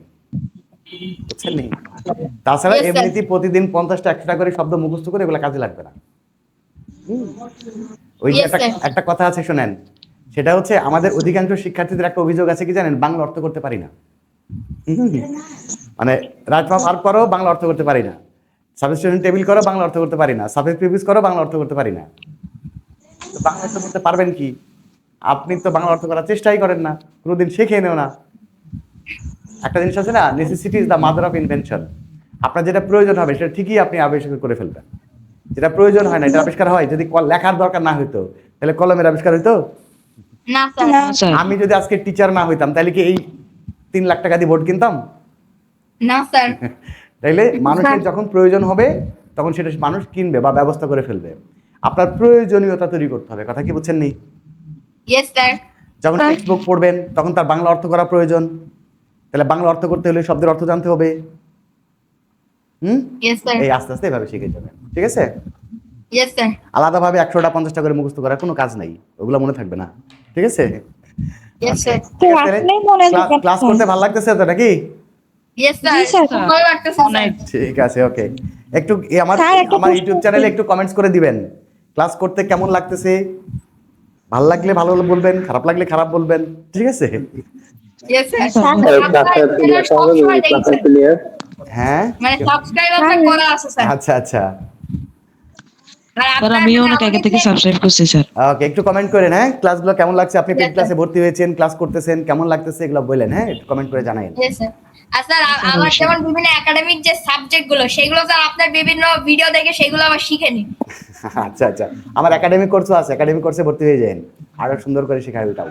বুঝছেন নি? তাছাড়া Yes, sir. এমনিতে প্রতিদিন 50টা 100টা করে শব্দ মুখস্থ করে এগুলো কাজে লাগবে না। ওই যে Yes, একটা sir. একটা কথা আছে শোনেন, সেটা হচ্ছে আমাদের অধিকাংশ শিক্ষার্থীদের একটা অভিযোগ আছে কি জানেন, বাংলা অর্থ করতে পারি না। মানে রাজমা ভার্ব করো বাংলা অর্থ করতে পারি না, সাবস্টিটিউশন টেবিল করো বাংলা অর্থ করতে পারি না, সাবজেক্ট প্রিফিক্স করো বাংলা অর্থ করতে পারি না। তো বাংলা অর্থ করতে পারবেন কি? আপনি তো বাংলা অর্থ করার চেষ্টাই করেন না, কোনোদিন শিখে নেও না। একটা জিনিস আছে না, necessity is the mother of invention. আপনার যেটা প্রয়োজন হবে সেটা ঠিকই আপনি আবিষ্কার করে ফেলবেন। যেটা প্রয়োজন হয় না এটা আবিষ্কার হয়। যদি লেখার দরকার না হইতো তাহলে কলমের আবিষ্কার হইতো? না স্যার। না। স্যার আমি যদি আজকে টিচার না হইতাম তাহলে কি এই 3 লাখ টাকা দিয়ে বোর্ড কিনতাম? না স্যার। তাইলে মানুষের যখন প্রয়োজন হবে তখন সেটা মানুষ কিনবে বা ব্যবস্থা করে ফেলবে। আপনার প্রয়োজনীয়তা তৈরি করতে হবে। কথা কি বুঝছেন নি? Yes sir. যখন টেক্সট বুক পড়বেন তখন তার বাংলা অর্থ করা প্রয়োজন। তাহলে বাংলা অর্থ করতে হলে শব্দের অর্থ জানতে হবে। Yes sir. এই আস্তে আস্তে এভাবে শিখে যাবেন। ঠিক আছে? Yes sir. আলাদাভাবে 100টা 50টা করে মুখস্থ করার কোনো কাজ নাই, ওগুলো মনে থাকবে না। ঠিক আছে? Yes sir. ঠিক আছে, আসলেই মনে থাকে না। ক্লাস করতে ভালো লাগতেছে তো নাকি? ইয়েস জি স্যার। স্যার। ভালো লাগতেছে স্যার। অনেক ঠিক আছে, ওকে। একটু আমার স্যার, একটা আমার প্রশ্ন ইউটিউব আছে। চ্যানেলে একটু কমেন্টস করে দিবেন, ক্লাস করতে কেমন লাগতেছে। ভালো লাগলে ভালো বলবেন, খারাপ লাগলে খারাপ বলবেন। ঠিক আছে? Yes sir. ক্লাসের পিডিএফ হবে, ক্লাসের পিডিএফ হ্যাঁ, মানে সাবস্ক্রাইব আপনার করা আছে স্যার। আচ্ছা আচ্ছা, আর স্যার আপনার আমিও মানে অনেক আগে আমাদের থেকে যে- সাবস্ক্রাইব করছি স্যার। ওকে। একটু কমেন্ট করেন, হ্যাঁ, ক্লাসগুলো কেমন লাগছে, আপনি পেড Yes, ক্লাসে ভর্তি হয়েছেন, ক্লাস করতেছেন, কেমন লাগতেছে এগুলো বলেন, হ্যাঁ, একটু কমেন্ট করে জানাইন। Yes, sir. আর স্যার আমার যেমন বিভিন্ন একাডেমিক যে সাবজেক্ট গুলো সেগুলো স্যার আপনার বিভিন্ন ভিডিও দেখে সেগুলো আবার শিখে নিন। আচ্ছা আচ্ছা, আমার একাডেমিক কোর্সও আছে, একাডেমিক কোর্সে ভর্তি হয়ে যান, আরো সুন্দর করে শেখাবে তাও।